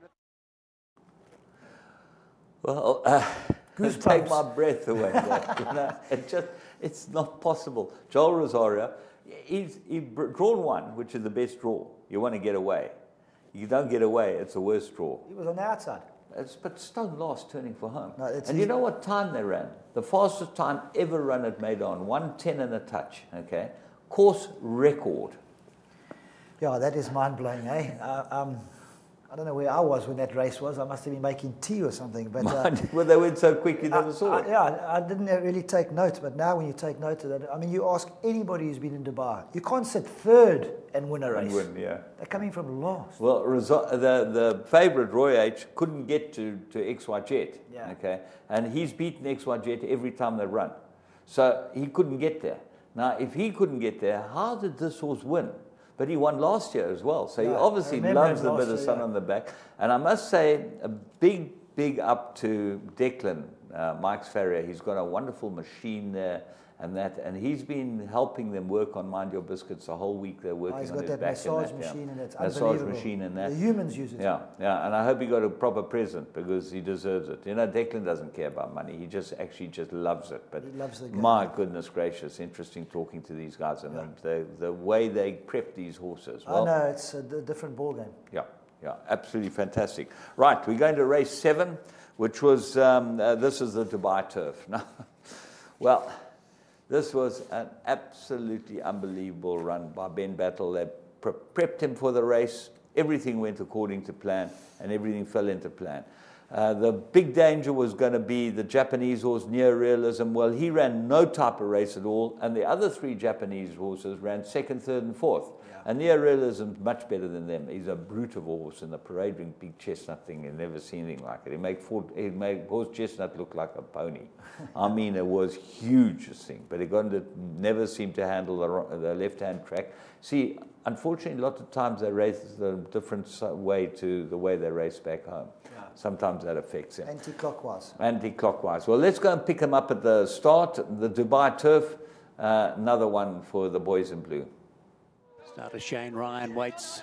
Well, it takes my breath away. You know? It's not possible. Joel Rosario, he's drawn one, which is the best draw. You want to get away. You don't get away, it's the worst draw. He was on the outside. But Stone last turning for home. No, and you know what time they ran? The fastest time ever run at Maidan, 1:10 and a touch, okay? Course record. Yeah, that is mind-blowing, eh? I don't know where I was when that race was. I must have been making tea or something. But well, they went so quick you never saw it. Yeah, I didn't really take note. But now when you take note of that, I mean, you ask anybody who's been in Dubai, you can't sit third and win a race. Yeah. They're coming from last. Well, the favourite, Roy H., couldn't get to XY Jet. Yeah. Okay, and he's beaten XY Jet every time they run. So he couldn't get there. Now, if he couldn't get there, how did this horse win? But he won last year as well. So he obviously loves a bit of sun on the back. And I must say, a big, big up to Declan, Mike's Farrier. He's got a wonderful machine there and that. And he's been helping them work on Mind Your Biscuits the whole week. They're working on his back. He's got that massage machine and it's massage machine and that. The humans use it. Yeah, yeah. And I hope he got a proper present because he deserves it. You know, Declan doesn't care about money. He just loves it. But he loves the game. My goodness gracious, interesting talking to these guys and the way they prep these horses. Well, I know, it's a different ball game. Yeah, yeah, absolutely fantastic. Right, we're going to race 7, which was, this is the Dubai Turf. Now, well, this was an absolutely unbelievable run by Ben Battle. They prepped him for the race. Everything went according to plan, and everything fell into plan. The big danger was going to be the Japanese horse, Near Realism. Well, he ran no type of race at all, and the other 3 Japanese horses ran 2nd, 3rd, and 4th. And Near Realism's much better than them. He's a brute of a horse in the parade ring, big chestnut thing. You've never seen anything like it. He made horse chestnut look like a pony. I mean, it was huge, this thing. But it never seemed to handle the left-hand track. See, unfortunately, a lot of times they race a different way to the way they race back home. Yeah. Sometimes that affects them. Anti-clockwise. Anti-clockwise. Well, let's go and pick them up at the start. The Dubai Turf, another one for the boys in blue. Starter Shane Ryan waits.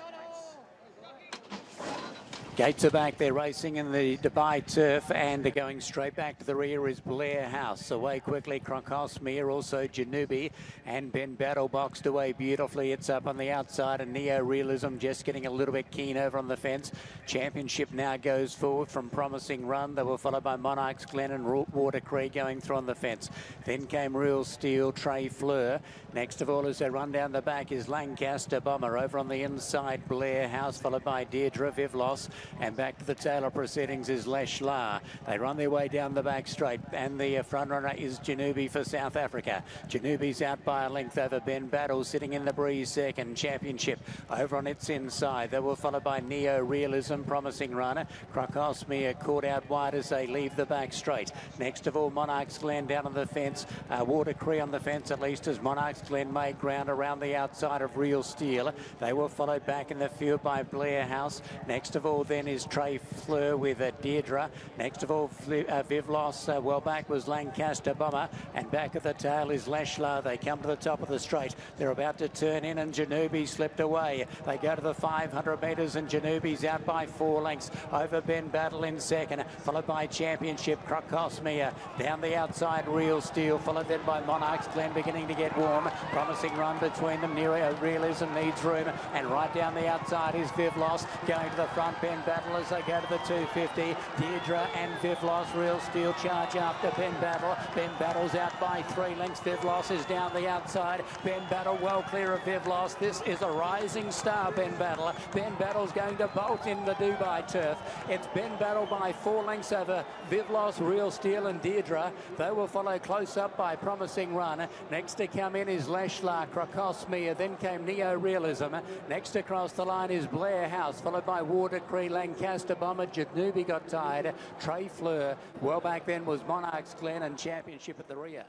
Gates are back, they're racing in the Dubai Turf, and they're going straight back to the rear is Blair House. Away quickly, Krokosmir, also Janubi, and Ben Battle boxed away beautifully. It's up on the outside, and Neo Realism just getting a little bit keen over on the fence. Championship now goes forward from Promising Run. They were followed by Monarch's Glen and Water Creek going through on the fence. Then came Real Steel, Trey Fleur. Next of all, as they run down the back, is Lancaster Bomber. Over on the inside, Blair House, followed by Deirdre Vivlos. And back to the tail of proceedings is Leshlar. They run their way down the back straight, and the front runner is Janubi for South Africa. Janubi's out by a length over Ben Battle, sitting in the breeze second. Championship over on its inside. They were followed by Neo Realism, Promising Runner. Krokosmir caught out wide as they leave the back straight. Next of all, Monarch's Glen down on the fence. Water Cree on the fence, at least, as Monarch's Glen made ground around the outside of Real Steel. They were followed back in the field by Blair House. Next of all, then is Trey Fleur with Deirdre. Next of all, Vivlos. Well back was Lancaster Bomber, and back at the tail is Leshlar. They come to the top of the straight. They're about to turn in, and Janubi slipped away. They go to the 500 metres, and Janubi's out by 4 lengths over Ben Battle in second, followed by Championship, Krokosmir. Down the outside, Real Steel, followed then by Monarch's Glen, beginning to get warm. Promising Run between them. Near Realism needs room, and right down the outside is Vivlos. Going to the front, Ben Battle as they go to the 250. Deirdre and Vivlos. Real Steel charge after Ben Battle. Ben Battle's out by 3 lengths. Vivlos is down the outside. Ben Battle well clear of Vivlos. This is a rising star, Ben Battle. Ben Battle's going to bolt in the Dubai Turf. It's Ben Battle by 4 lengths over Vivlos, Real Steel and Deirdre. They will follow close up by Promising Run. Next to come in is Leshlar, Krokosmir. Then came Neo Realism. Next across the line is Blair House, followed by Water Cree, Lancaster Bomber. Janubi got tired. Trey Fleur. Well back then was Monarch's Glen, and Championship at the rear.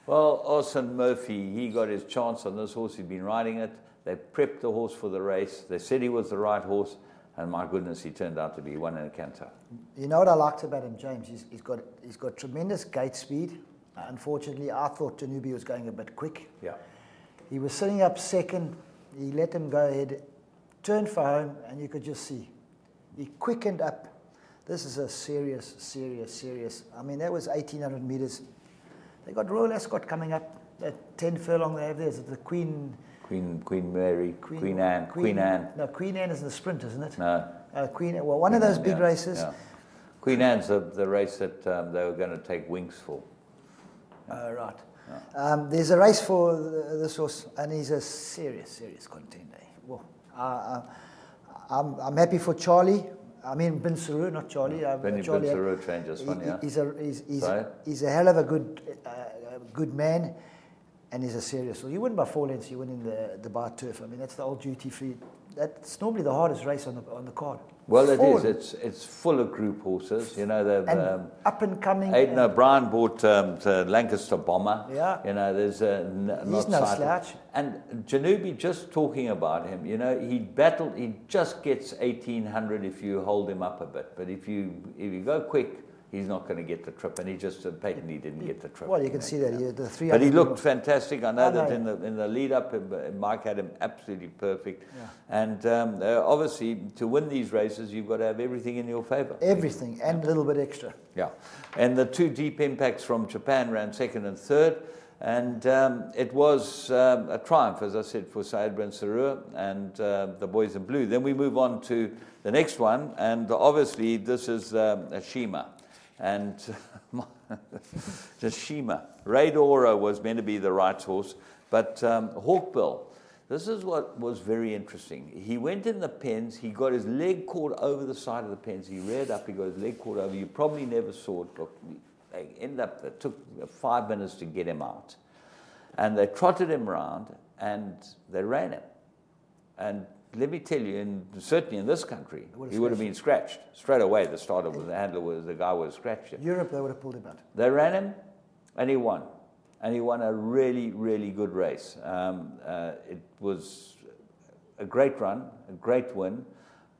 Well, Orson Murphy, he got his chance on this horse. He'd been riding it. They prepped the horse for the race. They said he was the right horse, and my goodness, he turned out to be one in a canter. You know what I liked about him, James? He's got tremendous gate speed. Unfortunately, I thought Janubi was going a bit quick. Yeah. He was sitting up second. He let him go ahead, turned for home, and you could just see. He quickened up. This is a serious. I mean, that was 1,800 meters. They got Royal Ascot coming up. That 10 furlong they have there. Is it the Queen Mary, Queen Anne. No, Queen Anne is the sprint, isn't it? No. Queen Anne. Well, one of those big races. Yeah. Queen Anne's the race that they were going to take Winks for. Right. Yeah. There's a race for this horse, and he's a serious contender. I'm happy for Charlie. I mean, Bin Saru, not Charlie. Bin Saru trained just one, yeah. He's a hell of a good man, and he's a serious. So you win by 4 lengths, you win in the Dubai Turf. I mean, that's the old duty-free. That's normally the hardest race on the card. Well, it is. It's full of group horses. You know, they've up and coming. Aidan O'Brien bought the Lancaster Bomber. Yeah. You know, there's he's no slouch. And Janubi, just talking about him, you know, he battled. He just gets 1800 if you hold him up a bit. But if you go quick, he's not going to get the trip, and he just patently didn't get the trip. Well, you can see that the 300. But he looked fantastic. I know that in the lead up, Mike had him absolutely perfect. Yeah. And obviously, to win these races, you've got to have everything in your favour. Everything, and a little bit extra. Yeah. And the 2 Deep Impacts from Japan ran 2nd and 3rd. And it was a triumph, as I said, for Said Ben Sarur and the boys in blue. Then we move on to the next one, and obviously this is a Shima. And the Shima. Ray Dora was meant to be the right horse, but Hawkbill, this is what was very interesting. He went in the pens, he got his leg caught over the side of the pens, he reared up, he got his leg caught over. You probably never saw it. Look, it took 5 minutes to get him out. And they trotted him round and they ran him. And let me tell you, certainly in this country, he would have been scratched straight away. The starter was the guy was scratched. Europe, they would have pulled him out. They ran him, and he won, and he won a really, really good race. It was a great run, a great win.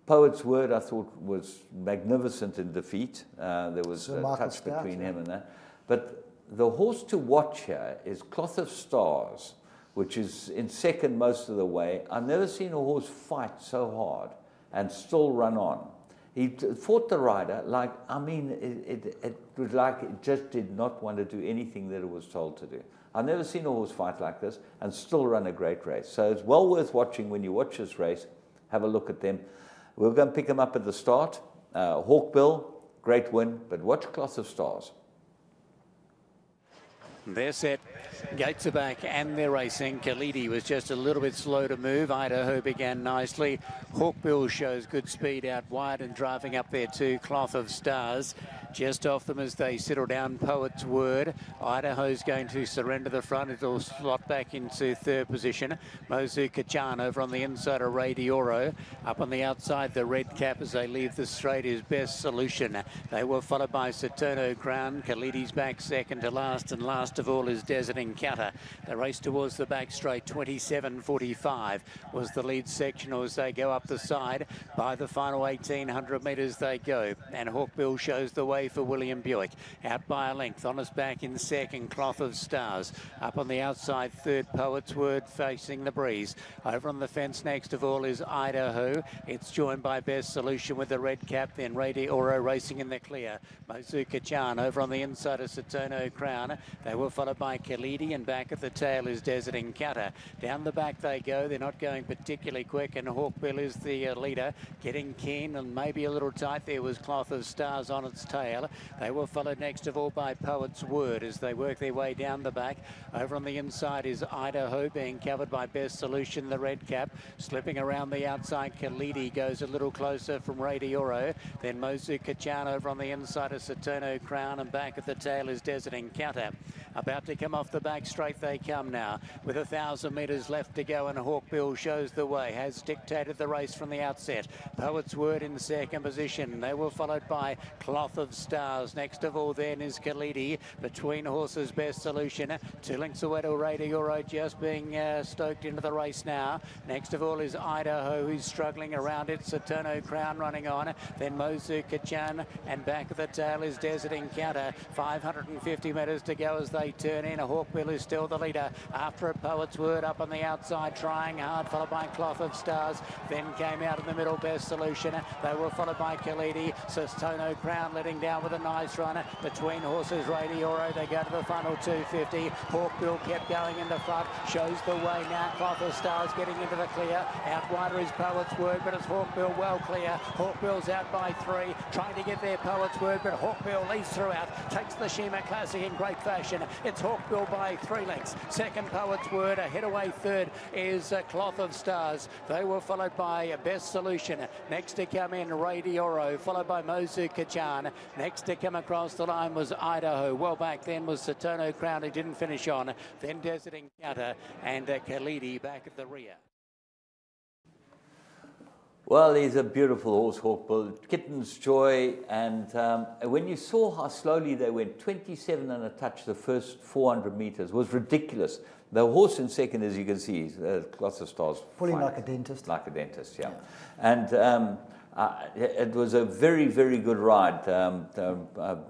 Poet's Word, I thought, was magnificent in defeat. There was a touch between him and that. But the horse to watch here is Cloth of Stars, which is in 2nd most of the way. I've never seen a horse fight so hard and still run on. He fought the rider like, I mean, it was like it just did not want to do anything that it was told to do. I've never seen a horse fight like this and still run a great race. So it's well worth watching when you watch this race. Have a look at them. We're going to pick them up at the start. Hawkbill, great win, but watch Cloth of Stars. They're set. Gates are back and they're racing. Khalidi was just a little bit slow to move. Idaho began nicely. Hawkbill shows good speed out wide and driving up there too. Cloth of Stars just off them as they settle down. Poet's Word. Idaho's going to surrender the front. It'll slot back into 3rd position. Mozu Kachan over on the inside of Ray Dioro. Up on the outside, the red cap as they leave the straight is Best Solution. They were followed by Saturno Crown. Khalidi's back 2nd to last, and last of all is Desert Encounter. The race towards the back straight, 27.45 was the lead sectional as they go up the side. By the final 1,800 metres they go, and Hawkbill shows the way for William Buick. Out by a length, on his back in 2nd, Cloth of Stars. Up on the outside, 3rd, Poet's Word facing the breeze. Over on the fence next of all is Idaho. It's joined by Best Solution with the red cap, then Rady Oro racing in the clear. Mozuka Chan over on the inside of Saturno Crown. They were followed by Khalidi, and back at the tail is Desert Encounter. Down the back they go. They're not going particularly quick, and Hawkbill is the leader, getting keen and maybe a little tight. There was Cloth of Stars on its tail. They were followed next of all by Poet's Word as they work their way down the back. Over on the inside is Idaho being covered by Best Solution, the red cap. Slipping around the outside, Khalidi goes a little closer from Rady Oro. Then Mozu Kachan over on the inside of Saturno Crown, and back at the tail is Desert Encounter. About to come off the back straight they come now, with 1,000 metres left to go, and Hawkbill shows the way, has dictated the race from the outset. Poet's Word in 2nd position. They were followed by Cloth of Stars. Next of all then is Khalidi. Between horses, Best Solution. 2 lengths away to Rady Oro, just being stoked into the race now. Next of all is Idaho, who's struggling around it. Saturno Crown running on. Then Mozu Kachan, and back at the tail is Desert Encounter. 550 metres to go as they turn in. Hawkbill is still the leader. After a Poet's Word up on the outside, trying hard, followed by Cloth of Stars. Then came out in the middle, Best Solution. They were followed by Khalidi. Saturno Crown letting down with a nice run. Between horses, Rady Oro, they go to the final 250. Hawkbill kept going in the front, shows the way now. Cloth of Stars getting into the clear. Out wider is Poet's Word, but it's Hawkbill well clear. Hawkbill's out by 3, trying to get their Poet's Word, but Hawkbill leads throughout, takes the Shima Classic in great fashion. It's Hawkbill by 3 lengths. Second, Poet's Word. Ahead away third is Cloth of Stars. They were followed by Best Solution. Next to come in Ray Dioro, followed by Mozu Kajan. Next to come across the line was Idaho. Well back then was Saturno Crown, who didn't finish on. Then Desert Encounter and Khalidi back at the rear. Well, he's a beautiful horse, Hawkbill. Kitten's Joy, and when you saw how slowly they went, 27 and a touch the first 400 meters was ridiculous. The horse in second, as you can see, Cloth of Stars. Pulling like a dentist. Like a dentist, yeah. And it was a very, very good ride.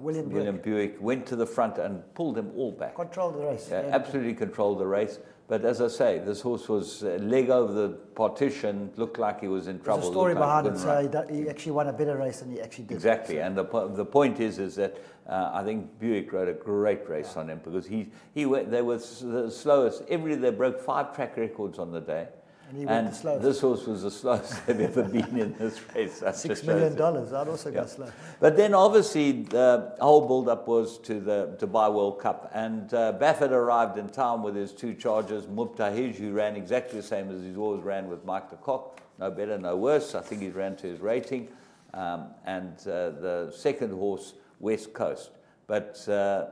William Buick went to the front and pulled them all back. Controlled the race. Absolutely controlled the race. But as I say, this horse was leg over the partition, looked like he was in trouble. There's a story behind it, so he actually won a better race than he actually did. Exactly, and the point is that I think Buick rode a great race on him, because they were the slowest. They broke 5 track records on the day. And he went the slowest. This horse was the slowest they've ever been in this race. $6 million. I'd also go slow. But then obviously the whole build-up was to the Dubai World Cup, and Baffert arrived in town with his 2 chargers, Mubtahij, who ran exactly the same as he's always ran with Mike de Kock. No better, no worse. I think he ran to his rating. And the second horse, West Coast. But the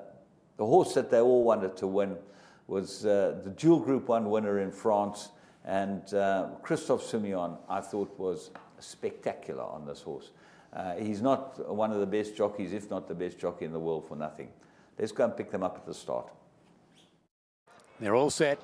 horse that they all wanted to win was the dual Group 1 winner in France. And Christophe Simeon, I thought, was spectacular on this horse. He's not one of the best jockeys, if not the best jockey in the world, for nothing. Let's go and pick them up at the start. They're all set.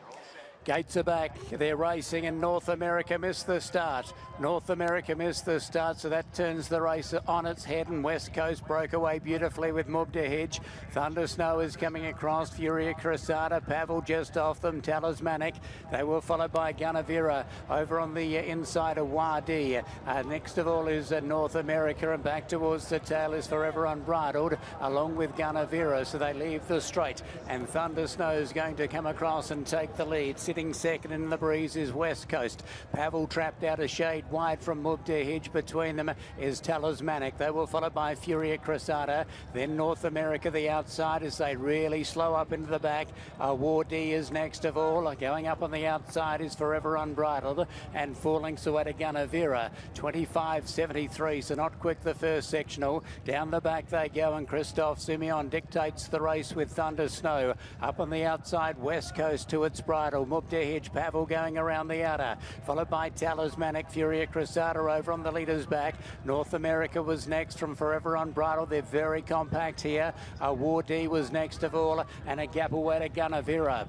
Gates are back. They're racing, and North America missed the start. North America missed the start, so that turns the race on its head, and West Coast broke away beautifully with Mubtahij. Thunder Snow is coming across. Furia Cressada, Pavel just off them. Talismanic. They were followed by Gunavera over on the inside of Wadi. Next of all is North America, and back towards the tail is Forever Unbridled, along with Gunavera, so they leave the straight, and Thunder Snow is going to come across and take the lead. Sitting second in the breeze is West Coast. Pavel trapped out a shade wide from Mubtahij. Between them is Talismanic. They were followed by Furia Cressada. Then North America, the outside, as they really slow up into the back. Wardy is next of all. Going up on the outside is Forever Unbridled, and 4 lengths away to Gunavera. 25.73, so not quick the first sectional. Down the back they go, and Christophe Simeon dictates the race with Thunder Snow. Up on the outside, West Coast to its bridle. Mubtahij, Pavel going around the outer, followed by Talismanic. Furia Cressada over on the leader's back. North America was next from Forever Unbridled. They're very compact here. Wardy was next of all, and a gap away to Gunavera.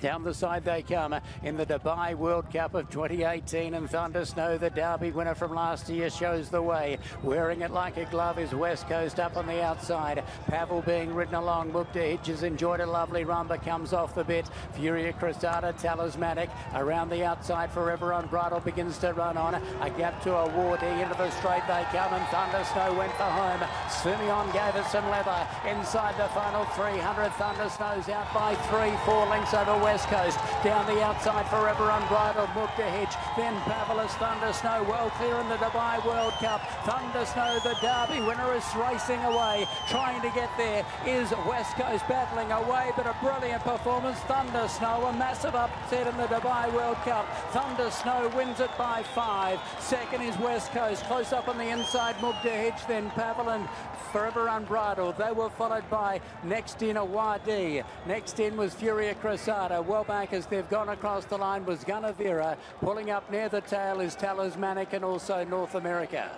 Down the side they come in the Dubai World Cup of 2018, and Thunder Snow, the Derby winner from last year, shows the way. Wearing it like a glove is West Coast up on the outside. Pavel being ridden along. Mubtahij has enjoyed a lovely run, but comes off the bit. Furia Cressada, Talismanic around the outside. Forever Unbridled begins to run on. A gap to a Wardy. Into the straight they come, and Thunder Snow went for home. Simeon gave it some leather. Inside the final 300, Thunder Snow's out by 3-4 lengths over West Coast. Down the outside, Forever Unbridled, Mubtahij. Then Pavel as Thunder Snow, well clear in the Dubai World Cup. Thunder Snow, the Derby winner, is racing away. Trying to get there is West Coast, battling away, but a brilliant performance. Thunder Snow, a massive upset in the Dubai World Cup. Thunder Snow wins it by 5. Second is West Coast. Close up on the inside, Mubtahij, then Pavel and Forever Unbridled. They were followed by next in a Wadi. Next in was Furia Cressada. Well back as they've gone across the line was Gunavera. Pulling up near the tail is Talismanic, and also North America.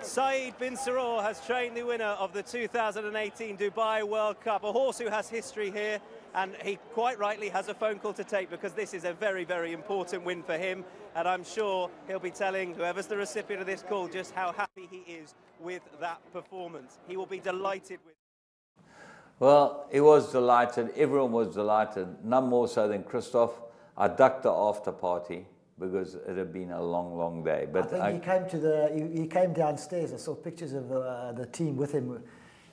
Saeed bin Saror has trained the winner of the 2018 Dubai World Cup, a horse who has history here, and he quite rightly has a phone call to take, because this is a very, very important win for him, and I'm sure he'll be telling whoever's the recipient of this call just how happy he is with that performance. He will be delighted with. Well, he was delighted. Everyone was delighted, none more so than Christophe. I ducked the after party because it had been a long, long day. But I think he came downstairs. I saw pictures of the team with him.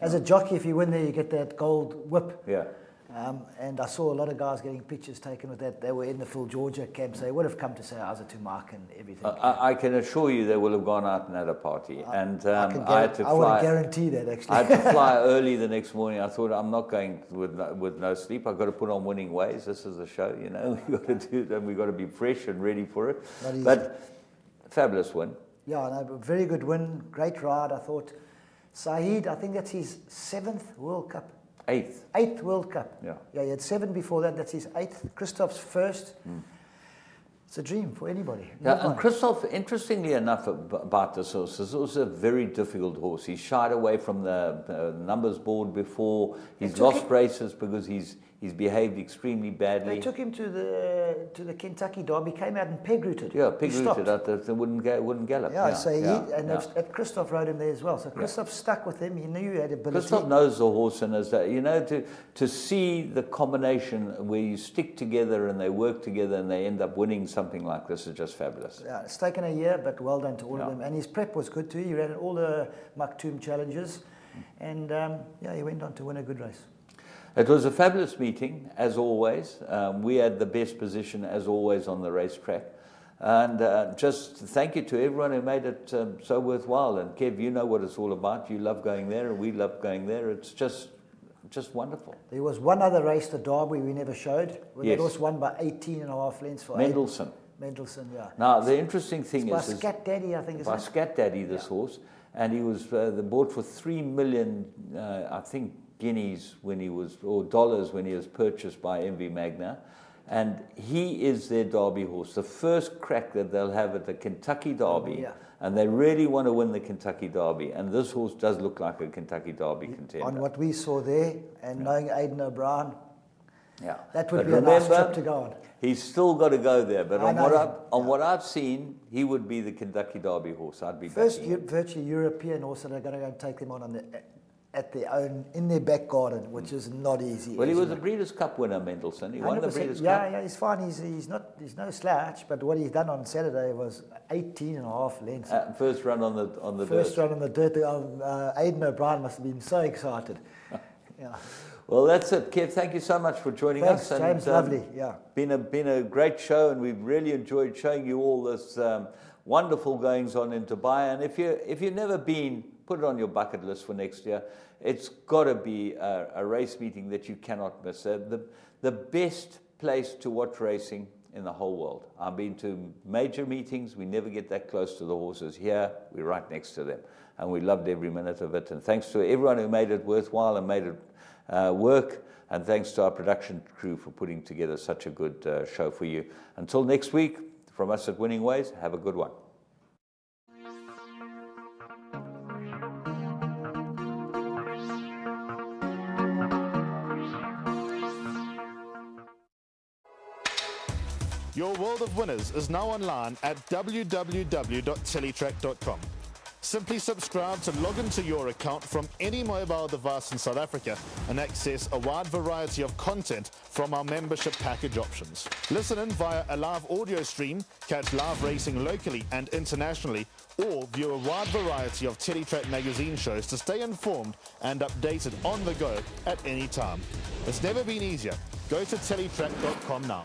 As a jockey, if you win there, you get that gold whip. Yeah. And I saw a lot of guys getting pictures taken with that. They were in the Phil Georgia camp, so they would have come to say how's it to Mark and everything. I can assure you they will have gone out and had a party. I had to fly. I would guarantee that, actually. I had to fly early the next morning. I thought, I'm not going with no sleep. I've got to put on Winning Ways. This is the show, you know. We've got to do it, and we've got to be fresh and ready for it. But fabulous win. Yeah, no, very good win. Great ride, I thought. Saeed, I think that's his 7th World Cup. 8th World Cup. Yeah. Yeah, he had 7 before that. That's his 8th. Christoph's first. It's a dream for anybody. Yeah, and Christoph, interestingly enough, about this horse, is also a very difficult horse. He shied away from the numbers board before. He's lost races because he's behaved extremely badly. They took him to the Kentucky Derby, came out and peg rooted. Yeah, peg rooted. They wouldn't gallop. Yeah, so Christoph rode him there as well. So Christoph stuck with him. He knew he had ability. Christoph knows the horse, and as that, you know, to see the combination where you stick together and they work together and they end up winning something like this is just fabulous. Yeah, it's taken a year, but well done to all of them. And his prep was good too. He ran all the Maktoum challenges, and he went on to win a good race. It was a fabulous meeting, as always. We had the best position, as always, on the racetrack. And just thank you to everyone who made it so worthwhile. And Kev, you know what it's all about. You love going there, and we love going there. It's just wonderful. There was one other race, the Derby, we never showed. Yes. It was won by 18.5 lengths for Mendelssohn. Mendelssohn, yeah. Now, the interesting thing is... By Scat Daddy, I think, by Scat Daddy, this horse. And he was bought for 3 million, I think, guineas when he was, or dollars when he was purchased by MV Magna, and he is their Derby horse, the first crack that they'll have at the Kentucky Derby, and they really want to win the Kentucky Derby, and this horse does look like a Kentucky Derby contender. On what we saw there, and knowing Aidan O'Brien, that would be remember, a nice trip to go on. He's still got to go there, but on what I've seen, he would be the Kentucky Derby horse. I'd be first virtually European horse that are going to go and take them on at their own, in their back garden, which is not easy. Well, he was a Breeders' Cup winner, Mendelssohn. He won the Breeders' Cup. Yeah, he's fine. He's no slouch, but what he's done on Saturday was 18.5 lengths. First run on the First run on the dirt. Aidan O'Brien must have been so excited. Yeah. Well, that's it. Kev, thank you so much for joining us. Thanks, James. Lovely. Yeah. Been a great show, and we've really enjoyed showing you all this wonderful goings on in Dubai. And if you've never been, put it on your bucket list for next year. It's got to be a race meeting that you cannot miss. The best place to watch racing in the whole world. I've been to major meetings. We never get that close to the horses. Here, we're right next to them. And we loved every minute of it. And thanks to everyone who made it worthwhile and made it work. And thanks to our production crew for putting together such a good show for you. Until next week, from us at Winning Ways, have a good one. Your world of winners is now online at www.teletrack.com. Simply subscribe to log into your account from any mobile device in South Africa and access a wide variety of content from our membership package options. Listen in via a live audio stream, catch live racing locally and internationally, or view a wide variety of Teletrack magazine shows to stay informed and updated on the go at any time. It's never been easier. Go to teletrack.com now.